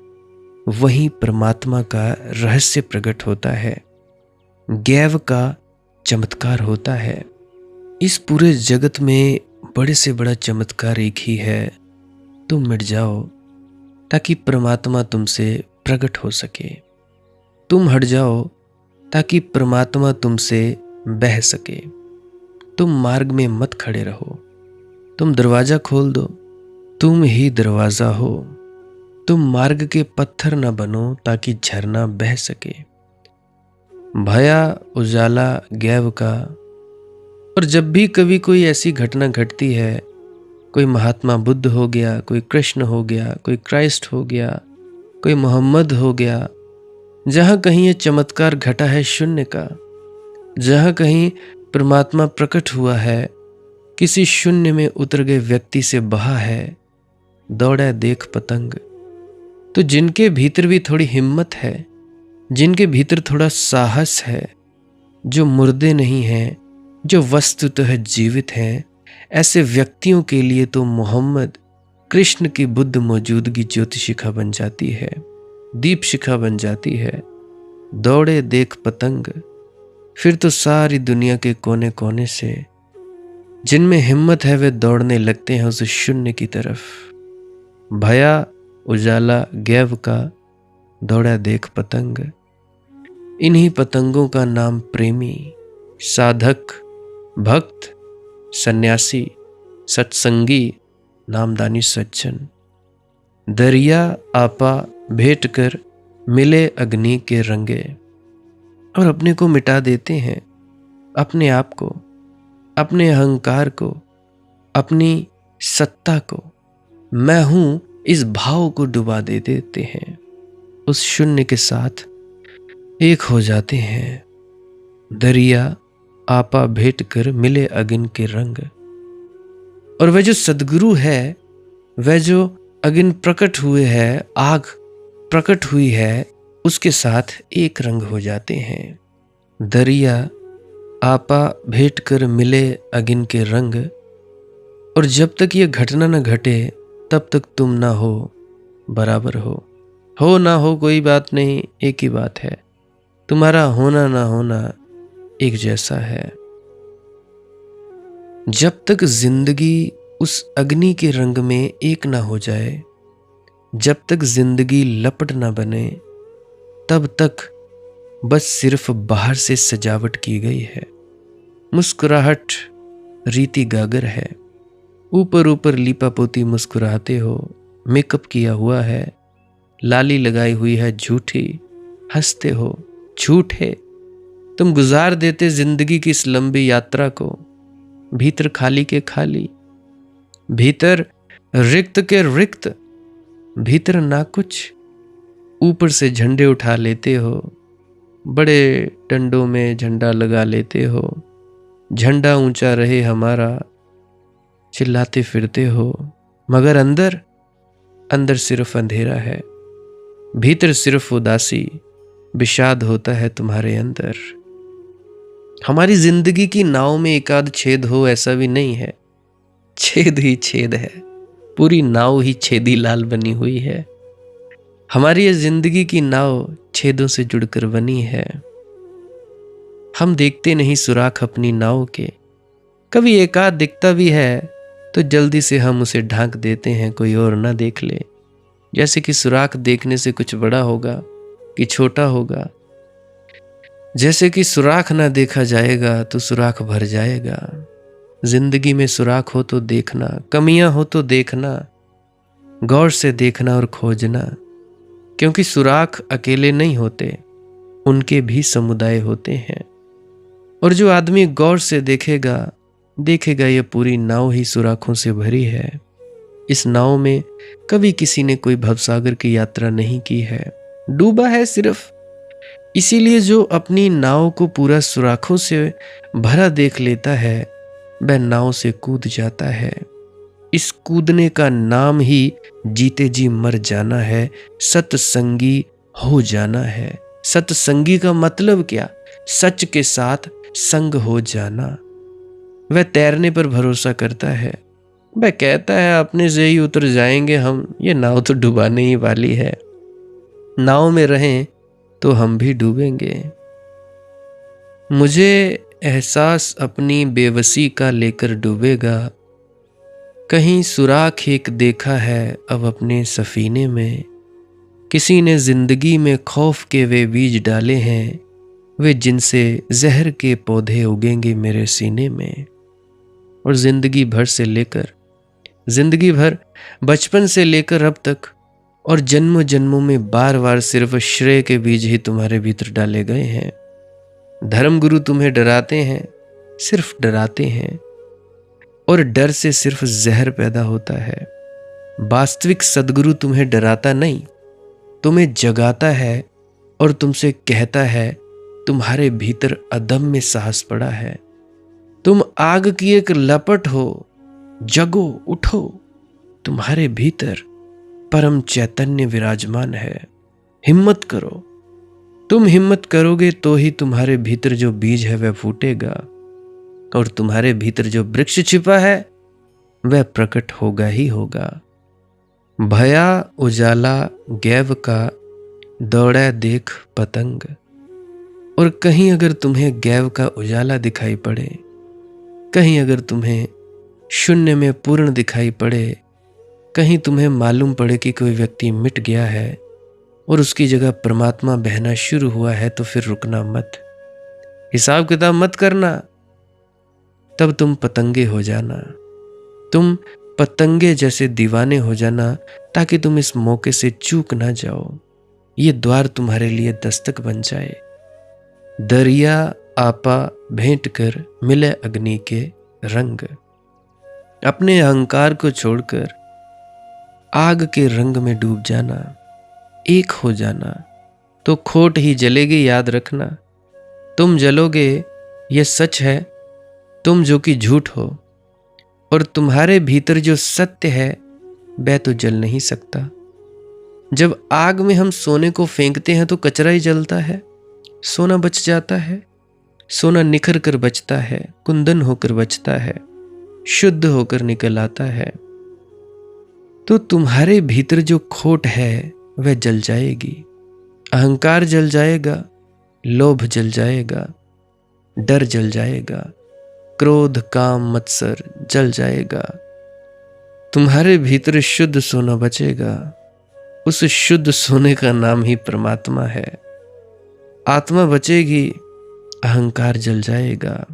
[SPEAKER 1] वहीं परमात्मा का रहस्य प्रकट होता है, गैव का चमत्कार होता है। इस पूरे जगत में बड़े से बड़ा चमत्कार एक ही है, तुम मिट जाओ ताकि परमात्मा तुमसे प्रकट हो सके। तुम हट जाओ ताकि परमात्मा तुमसे बह सके। तुम मार्ग में मत खड़े रहो, तुम दरवाजा खोल दो, तुम ही दरवाजा हो। तुम मार्ग के पत्थर न बनो ताकि झरना बह सके। भया उजाला गैव का। और जब भी कभी कोई ऐसी घटना घटती है, कोई महात्मा बुद्ध हो गया, कोई कृष्ण हो गया, कोई क्राइस्ट हो गया, कोई मोहम्मद हो गया, जहां कहीं ये चमत्कार घटा है शून्य का, जहां कहीं परमात्मा प्रकट हुआ है, किसी शून्य में उतर गए व्यक्ति से बहा है, दौड़ा देख पतंग। तो जिनके भीतर भी थोड़ी हिम्मत है, जिनके भीतर थोड़ा साहस है, जो मुर्दे नहीं हैं, जो वस्तुतः जीवित हैं, ऐसे व्यक्तियों के लिए तो मोहम्मद, कृष्ण की बुद्ध मौजूदगी ज्योति शिखा बन जाती है, दीप शिखा बन जाती है। दौड़े देख पतंग। फिर तो सारी दुनिया के कोने कोने से जिनमें हिम्मत है वे दौड़ने लगते हैं उस शून्य की तरफ। भया उजाला गैव का, दौड़ा देख पतंग। इन्हीं पतंगों का नाम प्रेमी, साधक, भक्त, सन्यासी, सत्संगी, नामदानी सज्जन। दरिया आपा भेंट कर मिले अग्नि के रंगे। और अपने को मिटा देते हैं, अपने आप को, अपने अहंकार को, अपनी सत्ता को, मैं हूं इस भाव को डुबा देते हैं। उस शून्य के साथ एक हो जाते हैं। दरिया आपा भेंट कर मिले अगिन के रंग। और वह जो सदगुरु है, वह जो अगिन प्रकट हुए है, आग प्रकट हुई है, उसके साथ एक रंग हो जाते हैं। दरिया आपा भेंट कर मिले अगिन के रंग। और जब तक ये घटना न घटे तब तक तुम ना हो बराबर हो ना हो कोई बात नहीं, एक ही बात है, तुम्हारा होना ना होना एक जैसा है। जब तक जिंदगी उस अग्नि के रंग में एक ना हो जाए, जब तक जिंदगी लपट ना बने, तब तक बस सिर्फ बाहर से सजावट की गई है, मुस्कुराहट रीति गागर है, ऊपर ऊपर लीपा पोती मुस्कुराते हो, मेकअप किया हुआ है, लाली लगाई हुई है झूठी, हंसते हो झूठे। तुम गुजार देते जिंदगी की इस लंबी यात्रा को, भीतर खाली के खाली, भीतर रिक्त के रिक्त, भीतर ना कुछ, ऊपर से झंडे उठा लेते हो, बड़े डंडों में झंडा लगा लेते हो, झंडा ऊंचा रहे हमारा चिल्लाते फिरते हो, मगर अंदर अंदर सिर्फ अंधेरा है, भीतर सिर्फ उदासी विषाद होता है तुम्हारे अंदर। हमारी जिंदगी की नाव में एक आध छेद हो ऐसा भी नहीं है, छेद ही छेद है, पूरी नाव ही छेदी लाल बनी हुई है। हमारी ये जिंदगी की नाव छेदों से जुड़कर बनी है। हम देखते नहीं सुराख अपनी नाव के, कभी एक आध दिखता भी है तो जल्दी से हम उसे ढांक देते हैं, कोई और ना देख ले, जैसे कि सुराख देखने से कुछ बड़ा होगा कि छोटा होगा, जैसे कि सुराख ना देखा जाएगा तो सुराख भर जाएगा। जिंदगी में सुराख हो तो देखना, कमियां हो तो देखना, गौर से देखना और खोजना, क्योंकि सुराख अकेले नहीं होते, उनके भी समुदाय होते हैं। और जो आदमी गौर से देखेगा देखेगा ये पूरी नाव ही सुराखों से भरी है। इस नाव में कभी किसी ने कोई भवसागर की यात्रा नहीं की है, डूबा है सिर्फ। इसीलिए जो अपनी नाव को पूरा सुराखों से भरा देख लेता है वह नाव से कूद जाता है। इस कूदने का नाम ही जीते जी मर जाना है, सत्संगी हो जाना है। सत्संगी का मतलब क्या? सच के साथ संग हो जाना। वह तैरने पर भरोसा करता है, वह कहता है अपने से ही उतर जाएंगे हम, ये नाव तो डुबाने ही वाली है, नाव में रहें तो हम भी डूबेंगे। मुझे एहसास अपनी बेबसी का लेकर डूबेगा, कहीं सुराख एक देखा है अब अपने सफीने में। किसी ने जिंदगी में खौफ के वे बीज डाले हैं, वे जिनसे जहर के पौधे उगेंगे मेरे सीने में। और जिंदगी भर बचपन से लेकर अब तक और जन्मों जन्मों में बार बार सिर्फ श्रेय के बीज ही तुम्हारे भीतर डाले गए हैं। धर्मगुरु तुम्हें डराते हैं, सिर्फ डराते हैं, और डर से सिर्फ जहर पैदा होता है। वास्तविक सद्गुरु तुम्हें डराता नहीं, तुम्हें जगाता है और तुमसे कहता है तुम्हारे भीतर अदम्य साहस पड़ा है, तुम आग की एक लपट हो, जगो उठो, तुम्हारे भीतर परम चैतन्य विराजमान है, हिम्मत करो। तुम हिम्मत करोगे तो ही तुम्हारे भीतर जो बीज है वह फूटेगा, और तुम्हारे भीतर जो वृक्ष छिपा है वह प्रकट होगा ही होगा। भया उजाला गैव का, दौड़ा देख पतंग। और कहीं अगर तुम्हें गैव का उजाला दिखाई पड़े, कहीं अगर तुम्हें शून्य में पूर्ण दिखाई पड़े, कहीं तुम्हें मालूम पड़े कि कोई व्यक्ति मिट गया है और उसकी जगह परमात्मा बहना शुरू हुआ है, तो फिर रुकना मत, हिसाब किताब मत करना, तब तुम पतंगे हो जाना। तुम पतंगे जैसे दीवाने हो जाना, ताकि तुम इस मौके से चूक ना जाओ, ये द्वार तुम्हारे लिए दस्तक बन जाए। दरिया आपा भेंट कर मिले अग्नि के रंग। अपने अहंकार को छोड़कर आग के रंग में डूब जाना, एक हो जाना, तो खोट ही जलेगी। याद रखना, तुम जलोगे ये सच है, तुम जो कि झूठ हो, और तुम्हारे भीतर जो सत्य है वह तो जल नहीं सकता। जब आग में हम सोने को फेंकते हैं तो कचरा ही जलता है, सोना बच जाता है। सोना निखर कर बचता है, कुंदन होकर बचता है, शुद्ध होकर निकल आता है। तो तुम्हारे भीतर जो खोट है वह जल जाएगी। अहंकार जल जाएगा, लोभ जल जाएगा, डर जल जाएगा, क्रोध काम मत्सर जल जाएगा। तुम्हारे भीतर शुद्ध सोना बचेगा। उस शुद्ध सोने का नाम ही परमात्मा है। आत्मा बचेगी, अहंकार जल जाएगा।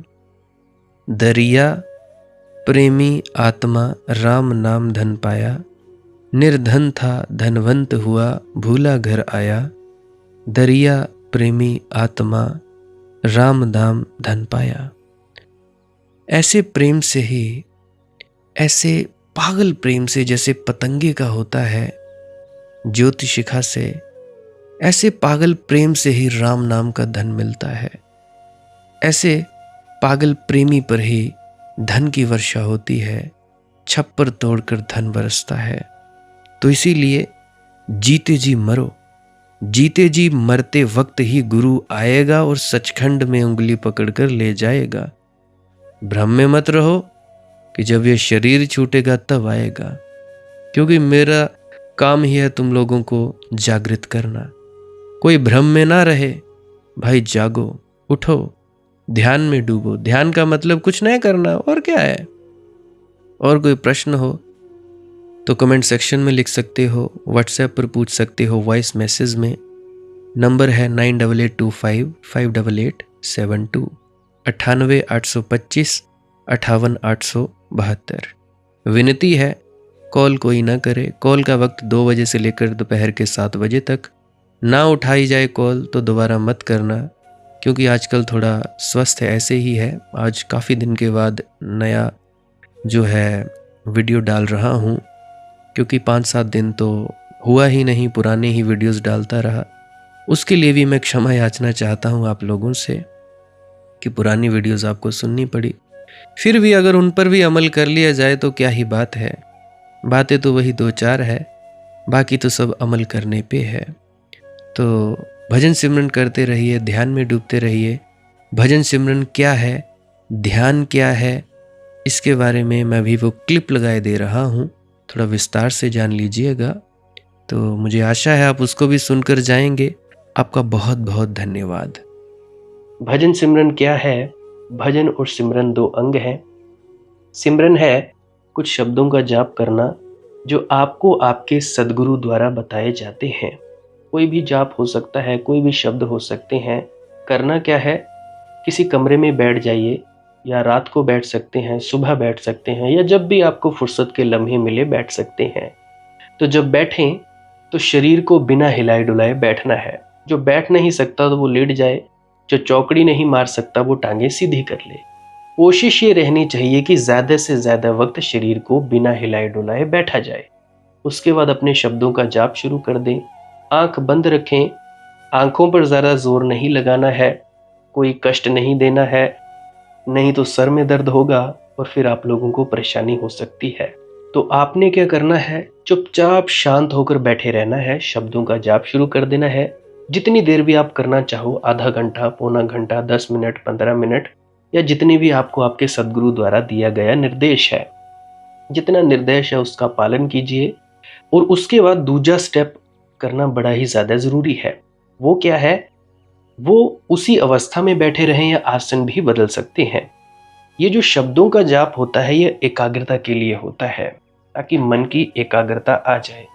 [SPEAKER 1] दरिया प्रेमी आत्मा राम नाम धन पाया, निर्धन था धनवंत हुआ भूला घर आया। दरिया प्रेमी आत्मा राम नाम धन पाया। ऐसे प्रेम से ही, ऐसे पागल प्रेम से जैसे पतंगे का होता है ज्योति शिखा से, ऐसे पागल प्रेम से ही राम नाम का धन मिलता है। ऐसे पागल प्रेमी पर ही धन की वर्षा होती है, छप्पर तोड़कर धन बरसता है। तो इसीलिए जीते जी मरो, जीते जी मरते वक्त ही गुरु आएगा और सचखंड में उंगली पकड़कर ले जाएगा। भ्रम में मत रहो कि जब ये शरीर छूटेगा तब आएगा, क्योंकि मेरा काम ही है तुम लोगों को जागृत करना। कोई भ्रम में ना रहे भाई, जागो, उठो, ध्यान में डूबो। ध्यान का मतलब कुछ नहीं करना, और क्या है। और कोई प्रश्न हो तो कमेंट सेक्शन में लिख सकते हो, व्हाट्सएप पर पूछ सकते हो, वॉइस मैसेज में। नंबर है 9882558872, 98 825 58 872। विनती है कॉल कोई ना करे। कॉल का वक्त 2 बजे से लेकर दोपहर के 7 बजे तक। ना उठाई जाए कॉल तो दोबारा मत करना, क्योंकि आजकल थोड़ा स्वस्थ ऐसे ही है। आज काफ़ी दिन के बाद नया जो है वीडियो डाल रहा हूँ, क्योंकि 5-7 दिन तो हुआ ही नहीं, पुराने ही वीडियोस डालता रहा। उसके लिए भी मैं क्षमा याचना चाहता हूँ आप लोगों से कि पुरानी वीडियोस आपको सुननी पड़ी। फिर भी अगर उन पर भी अमल कर लिया जाए तो क्या ही बात है। बातें तो वही 2-4 है, बाकी तो सब अमल करने पे है। तो भजन सिमरन करते रहिए, ध्यान में डूबते रहिए। भजन सिमरन क्या है, ध्यान क्या है, इसके बारे में मैं भी वो क्लिप लगाए दे रहा हूँ, थोड़ा विस्तार से जान लीजिएगा। तो मुझे आशा है आप उसको भी सुनकर जाएंगे। आपका बहुत बहुत धन्यवाद। भजन सिमरन क्या है? भजन और सिमरन 2 अंग हैं। सिमरन है कुछ शब्दों का जाप करना जो आपको आपके सद्गुरु द्वारा बताए जाते हैं। कोई भी जाप हो सकता है, कोई भी शब्द हो सकते हैं। करना क्या है, किसी कमरे में बैठ जाइए, या रात को बैठ सकते हैं, सुबह बैठ सकते हैं, या जब भी आपको फुर्सत के लम्हे मिले बैठ सकते हैं। तो जब बैठें तो शरीर को बिना हिलाए डुलाए बैठना है। जो बैठ नहीं सकता तो वो लेट जाए, जो चौकड़ी नहीं मार सकता वो टांगे सीधी कर ले। कोशिश ये रहनी चाहिए कि ज़्यादा से ज़्यादा वक्त शरीर को बिना हिलाए डुलाए बैठा जाए। उसके बाद अपने शब्दों का जाप शुरू कर दें। आंख बंद रखें, आंखों पर ज़्यादा जोर नहीं लगाना है, कोई कष्ट नहीं देना है, नहीं तो सर में दर्द होगा और फिर आप लोगों को परेशानी हो सकती है। तो आपने क्या करना है, चुपचाप शांत होकर बैठे रहना है, शब्दों का जाप शुरू कर देना है। जितनी देर भी आप करना चाहो, आधा घंटा, पौना घंटा, 10 मिनट, 15 मिनट, या जितनी भी आपको आपके सद्गुरु द्वारा दिया गया निर्देश है, जितना निर्देश है उसका पालन कीजिए। और उसके बाद दूसरा स्टेप करना बड़ा ही ज़्यादा ज़रूरी है। वो क्या है, वो उसी अवस्था में बैठे रहें या आसन भी बदल सकते हैं। ये जो शब्दों का जाप होता है ये एकाग्रता के लिए होता है, ताकि मन की एकाग्रता आ जाए।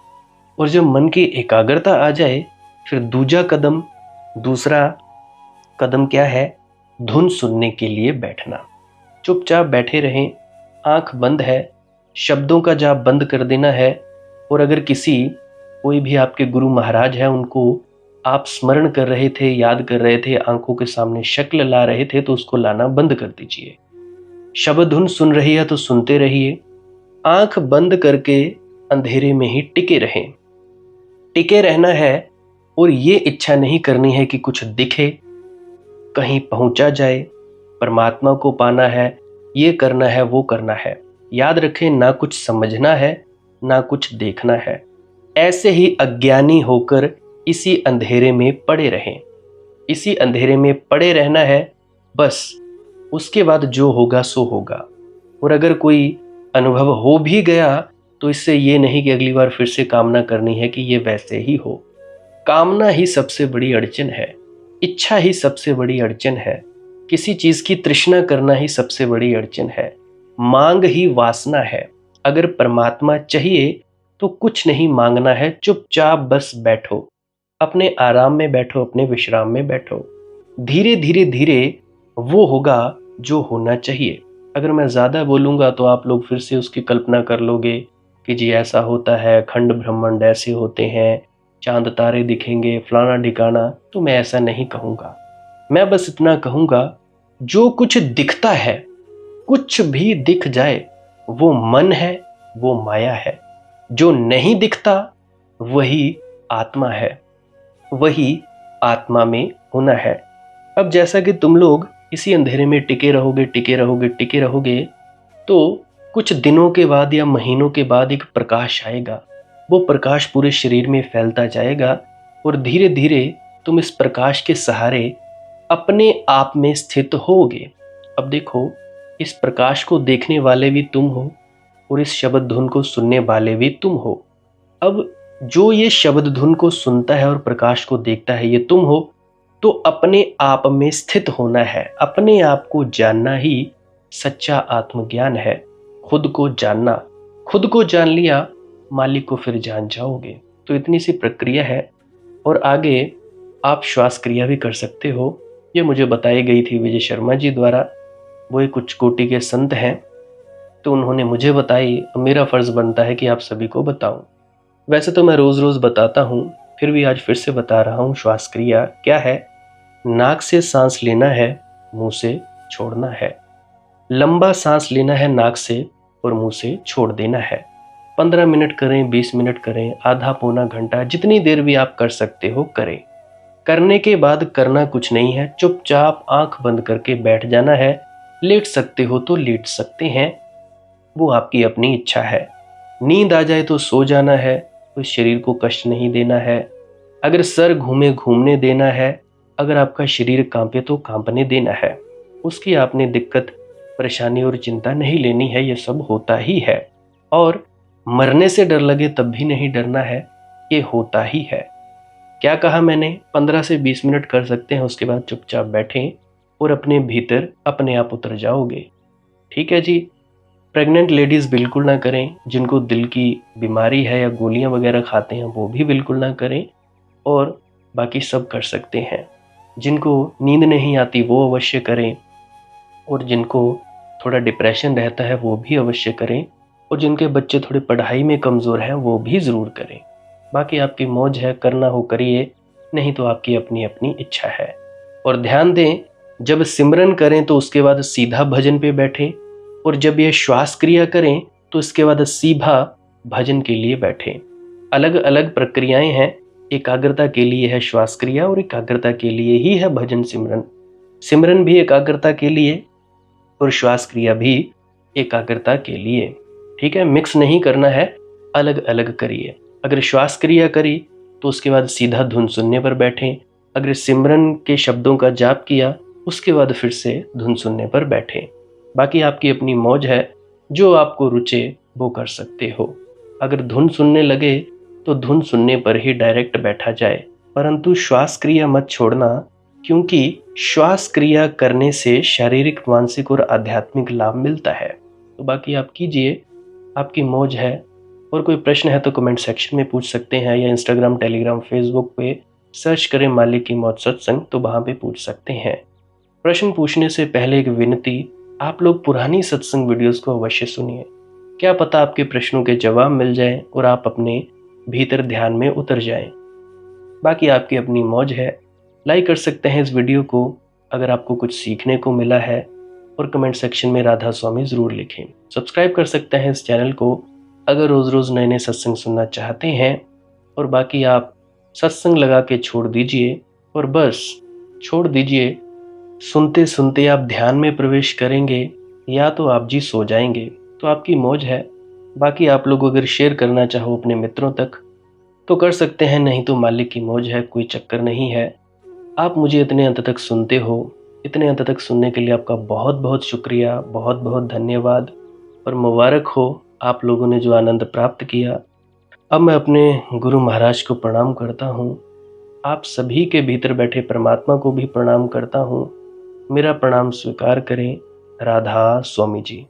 [SPEAKER 1] और जब मन की एकाग्रता आ जाए फिर दूसरा कदम क्या है, धुन सुनने के लिए बैठना। चुपचाप बैठे रहें, आंख बंद है, शब्दों का जाप बंद कर देना है। और अगर कोई भी आपके गुरु महाराज है, उनको आप स्मरण कर रहे थे, याद कर रहे थे, आंखों के सामने शक्ल ला रहे थे, तो उसको लाना बंद कर दीजिए। शब्द धुन सुन रही है तो सुनते रहिए, आंख बंद करके अंधेरे में ही टिके रहें। टिके रहना है और ये इच्छा नहीं करनी है कि कुछ दिखे, कहीं पहुंचा जाए, परमात्मा को पाना है, ये करना है, वो करना है। याद रखें, ना कुछ समझना है, ना कुछ देखना है। ऐसे ही अज्ञानी होकर इसी अंधेरे में पड़े रहें। इसी अंधेरे में पड़े रहना है बस। उसके बाद जो होगा सो होगा। और अगर कोई अनुभव हो भी गया तो इससे ये नहीं कि अगली बार फिर से कामना करनी है कि ये वैसे ही हो। कामना ही सबसे बड़ी अड़चन है, इच्छा ही सबसे बड़ी अड़चन है, किसी चीज की तृष्णा करना ही सबसे बड़ी अड़चन है, मांग ही वासना है। अगर परमात्मा चाहिए तो कुछ नहीं मांगना है, चुपचाप बस बैठो, अपने आराम में बैठो, अपने विश्राम में बैठो। धीरे धीरे धीरे वो होगा जो होना चाहिए। अगर मैं ज़्यादा बोलूँगा तो आप लोग फिर से उसकी कल्पना कर लोगे कि जी ऐसा होता है, खंड ब्रह्मांड ऐसे होते हैं, चांद तारे दिखेंगे, फलाना ढिकाना। तो मैं ऐसा नहीं कहूँगा। मैं बस इतना कहूँगा, जो कुछ दिखता है, कुछ भी दिख जाए, वो मन है,
[SPEAKER 2] वो माया है। जो नहीं दिखता वही आत्मा है, वही आत्मा में होना है। अब जैसा कि तुम लोग इसी अंधेरे में टिके रहोगे, टिके रहोगे, टिके रहोगे, तो कुछ दिनों के बाद या महीनों के बाद एक प्रकाश आएगा। वो प्रकाश पूरे शरीर में फैलता जाएगा और धीरे धीरे तुम इस प्रकाश के सहारे अपने आप में स्थित होगे। अब देखो, इस प्रकाश को देखने वाले भी तुम हो और इस शब्द धुन को सुनने वाले भी तुम हो। अब जो ये शब्द धुन को सुनता है और प्रकाश को देखता है, ये तुम हो। तो अपने आप में स्थित होना है, अपने आप को जानना ही सच्चा आत्मज्ञान है। खुद को जानना, खुद को जान लिया मालिक को फिर जान जाओगे। तो इतनी सी प्रक्रिया है। और आगे आप श्वास क्रिया भी कर सकते हो। ये मुझे बताई गई थी विजय शर्मा जी द्वारा। वो एक उच्च कोटि के संत हैं, तो उन्होंने मुझे बताई। मेरा फर्ज बनता है कि आप सभी को बताऊं। वैसे तो मैं रोज रोज बताता हूं, फिर भी आज फिर से बता रहा हूं। श्वास क्रिया क्या है? नाक से सांस लेना है, मुंह से छोड़ना है। लंबा सांस लेना है नाक से और मुंह से छोड़ देना है। 15 मिनट करें, 20 मिनट करें, आधा पौना घंटा, जितनी देर भी आप कर सकते हो करें। करने के बाद करना कुछ नहीं है, चुपचाप आंख बंद करके बैठ जाना है। लेट सकते हो तो लेट सकते हैं, वो आपकी अपनी इच्छा है। नींद आ जाए तो सो जाना है, तो शरीर को कष्ट नहीं देना है। अगर सर घूमे घूमने देना है, अगर आपका शरीर कांपे तो कांपने देना है। उसकी आपने दिक्कत, परेशानी और चिंता नहीं लेनी है, ये सब होता ही है। और मरने से डर लगे तब भी नहीं डरना है, ये होता ही है। क्या कहा मैंने? 15 से 20 मिनट कर सकते हैं, उसके बाद चुपचाप बैठें और अपने भीतर अपने आप उतर जाओगे। ठीक है जी। प्रेग्नेंट लेडीज़ बिल्कुल ना करें, जिनको दिल की बीमारी है या गोलियां वगैरह खाते हैं वो भी बिल्कुल ना करें, और बाकी सब कर सकते हैं। जिनको नींद नहीं आती वो अवश्य करें, और जिनको थोड़ा डिप्रेशन रहता है वो भी अवश्य करें, और जिनके बच्चे थोड़े पढ़ाई में कमज़ोर हैं वो भी ज़रूर करें। बाकी आपकी मौज है, करना हो करिए, नहीं तो आपकी अपनी अपनी इच्छा है। और ध्यान दें, जब सिमरन करें तो उसके बाद सीधा भजन पे बैठें, और जब ये श्वास क्रिया करें तो इसके बाद सीधा भजन के लिए बैठें। अलग अलग प्रक्रियाएं हैं। एकाग्रता के लिए है श्वास क्रिया और एकाग्रता के लिए ही है भजन सिमरन। सिमरन भी एकाग्रता के लिए और श्वास क्रिया भी एकाग्रता के लिए। ठीक है, मिक्स नहीं करना है, अलग अलग करिए। अगर श्वास क्रिया करी तो उसके बाद सीधा धुन सुनने पर बैठें। अगर सिमरन के शब्दों का जाप किया उसके बाद फिर से धुन सुनने पर बैठें। बाकी आपकी अपनी मौज है, जो आपको रुचे वो कर सकते हो। अगर धुन सुनने लगे तो धुन सुनने पर ही डायरेक्ट बैठा जाए, परंतु श्वास क्रिया मत छोड़ना, क्योंकि श्वास क्रिया करने से शारीरिक, मानसिक और आध्यात्मिक लाभ मिलता है। तो बाकी आप कीजिए, आपकी मौज है। और कोई प्रश्न है तो कमेंट सेक्शन में पूछ सकते हैं, या इंस्टाग्राम, टेलीग्राम, फेसबुक पे सर्च करें मालिक की मौज सत्संग, तो वहाँ पे पूछ सकते हैं। प्रश्न पूछने से पहले एक विनती, आप लोग पुरानी सत्संग वीडियोस को अवश्य सुनिए। क्या पता आपके प्रश्नों के जवाब मिल जाएं और आप अपने भीतर ध्यान में उतर जाएं। बाकी आपकी अपनी मौज है। लाइक कर सकते हैं इस वीडियो को अगर आपको कुछ सीखने को मिला है, और कमेंट सेक्शन में राधा स्वामी ज़रूर लिखें। सब्सक्राइब कर सकते हैं इस चैनल को अगर रोज़ रोज़ नए नए सत्संग सुनना चाहते हैं। और बाकी आप सत्संग लगा के छोड़ दीजिए, और बस छोड़ दीजिए। सुनते सुनते आप ध्यान में प्रवेश करेंगे या तो आप जी सो जाएंगे, तो आपकी मौज है। बाकी आप लोग अगर शेयर करना चाहो अपने मित्रों तक तो कर सकते हैं, नहीं तो मालिक की मौज है, कोई चक्कर नहीं है। आप मुझे इतने अंत तक सुनते हो, इतने अंत तक सुनने के लिए आपका बहुत बहुत शुक्रिया, बहुत बहुत धन्यवाद। और मुबारक हो आप लोगों ने जो आनंद प्राप्त किया। अब मैं अपने गुरु महाराज को प्रणाम करता हूँ। आप सभी के भीतर बैठे परमात्मा को भी प्रणाम करता हूँ। मेरा प्रणाम स्वीकार करें। राधा स्वामी जी।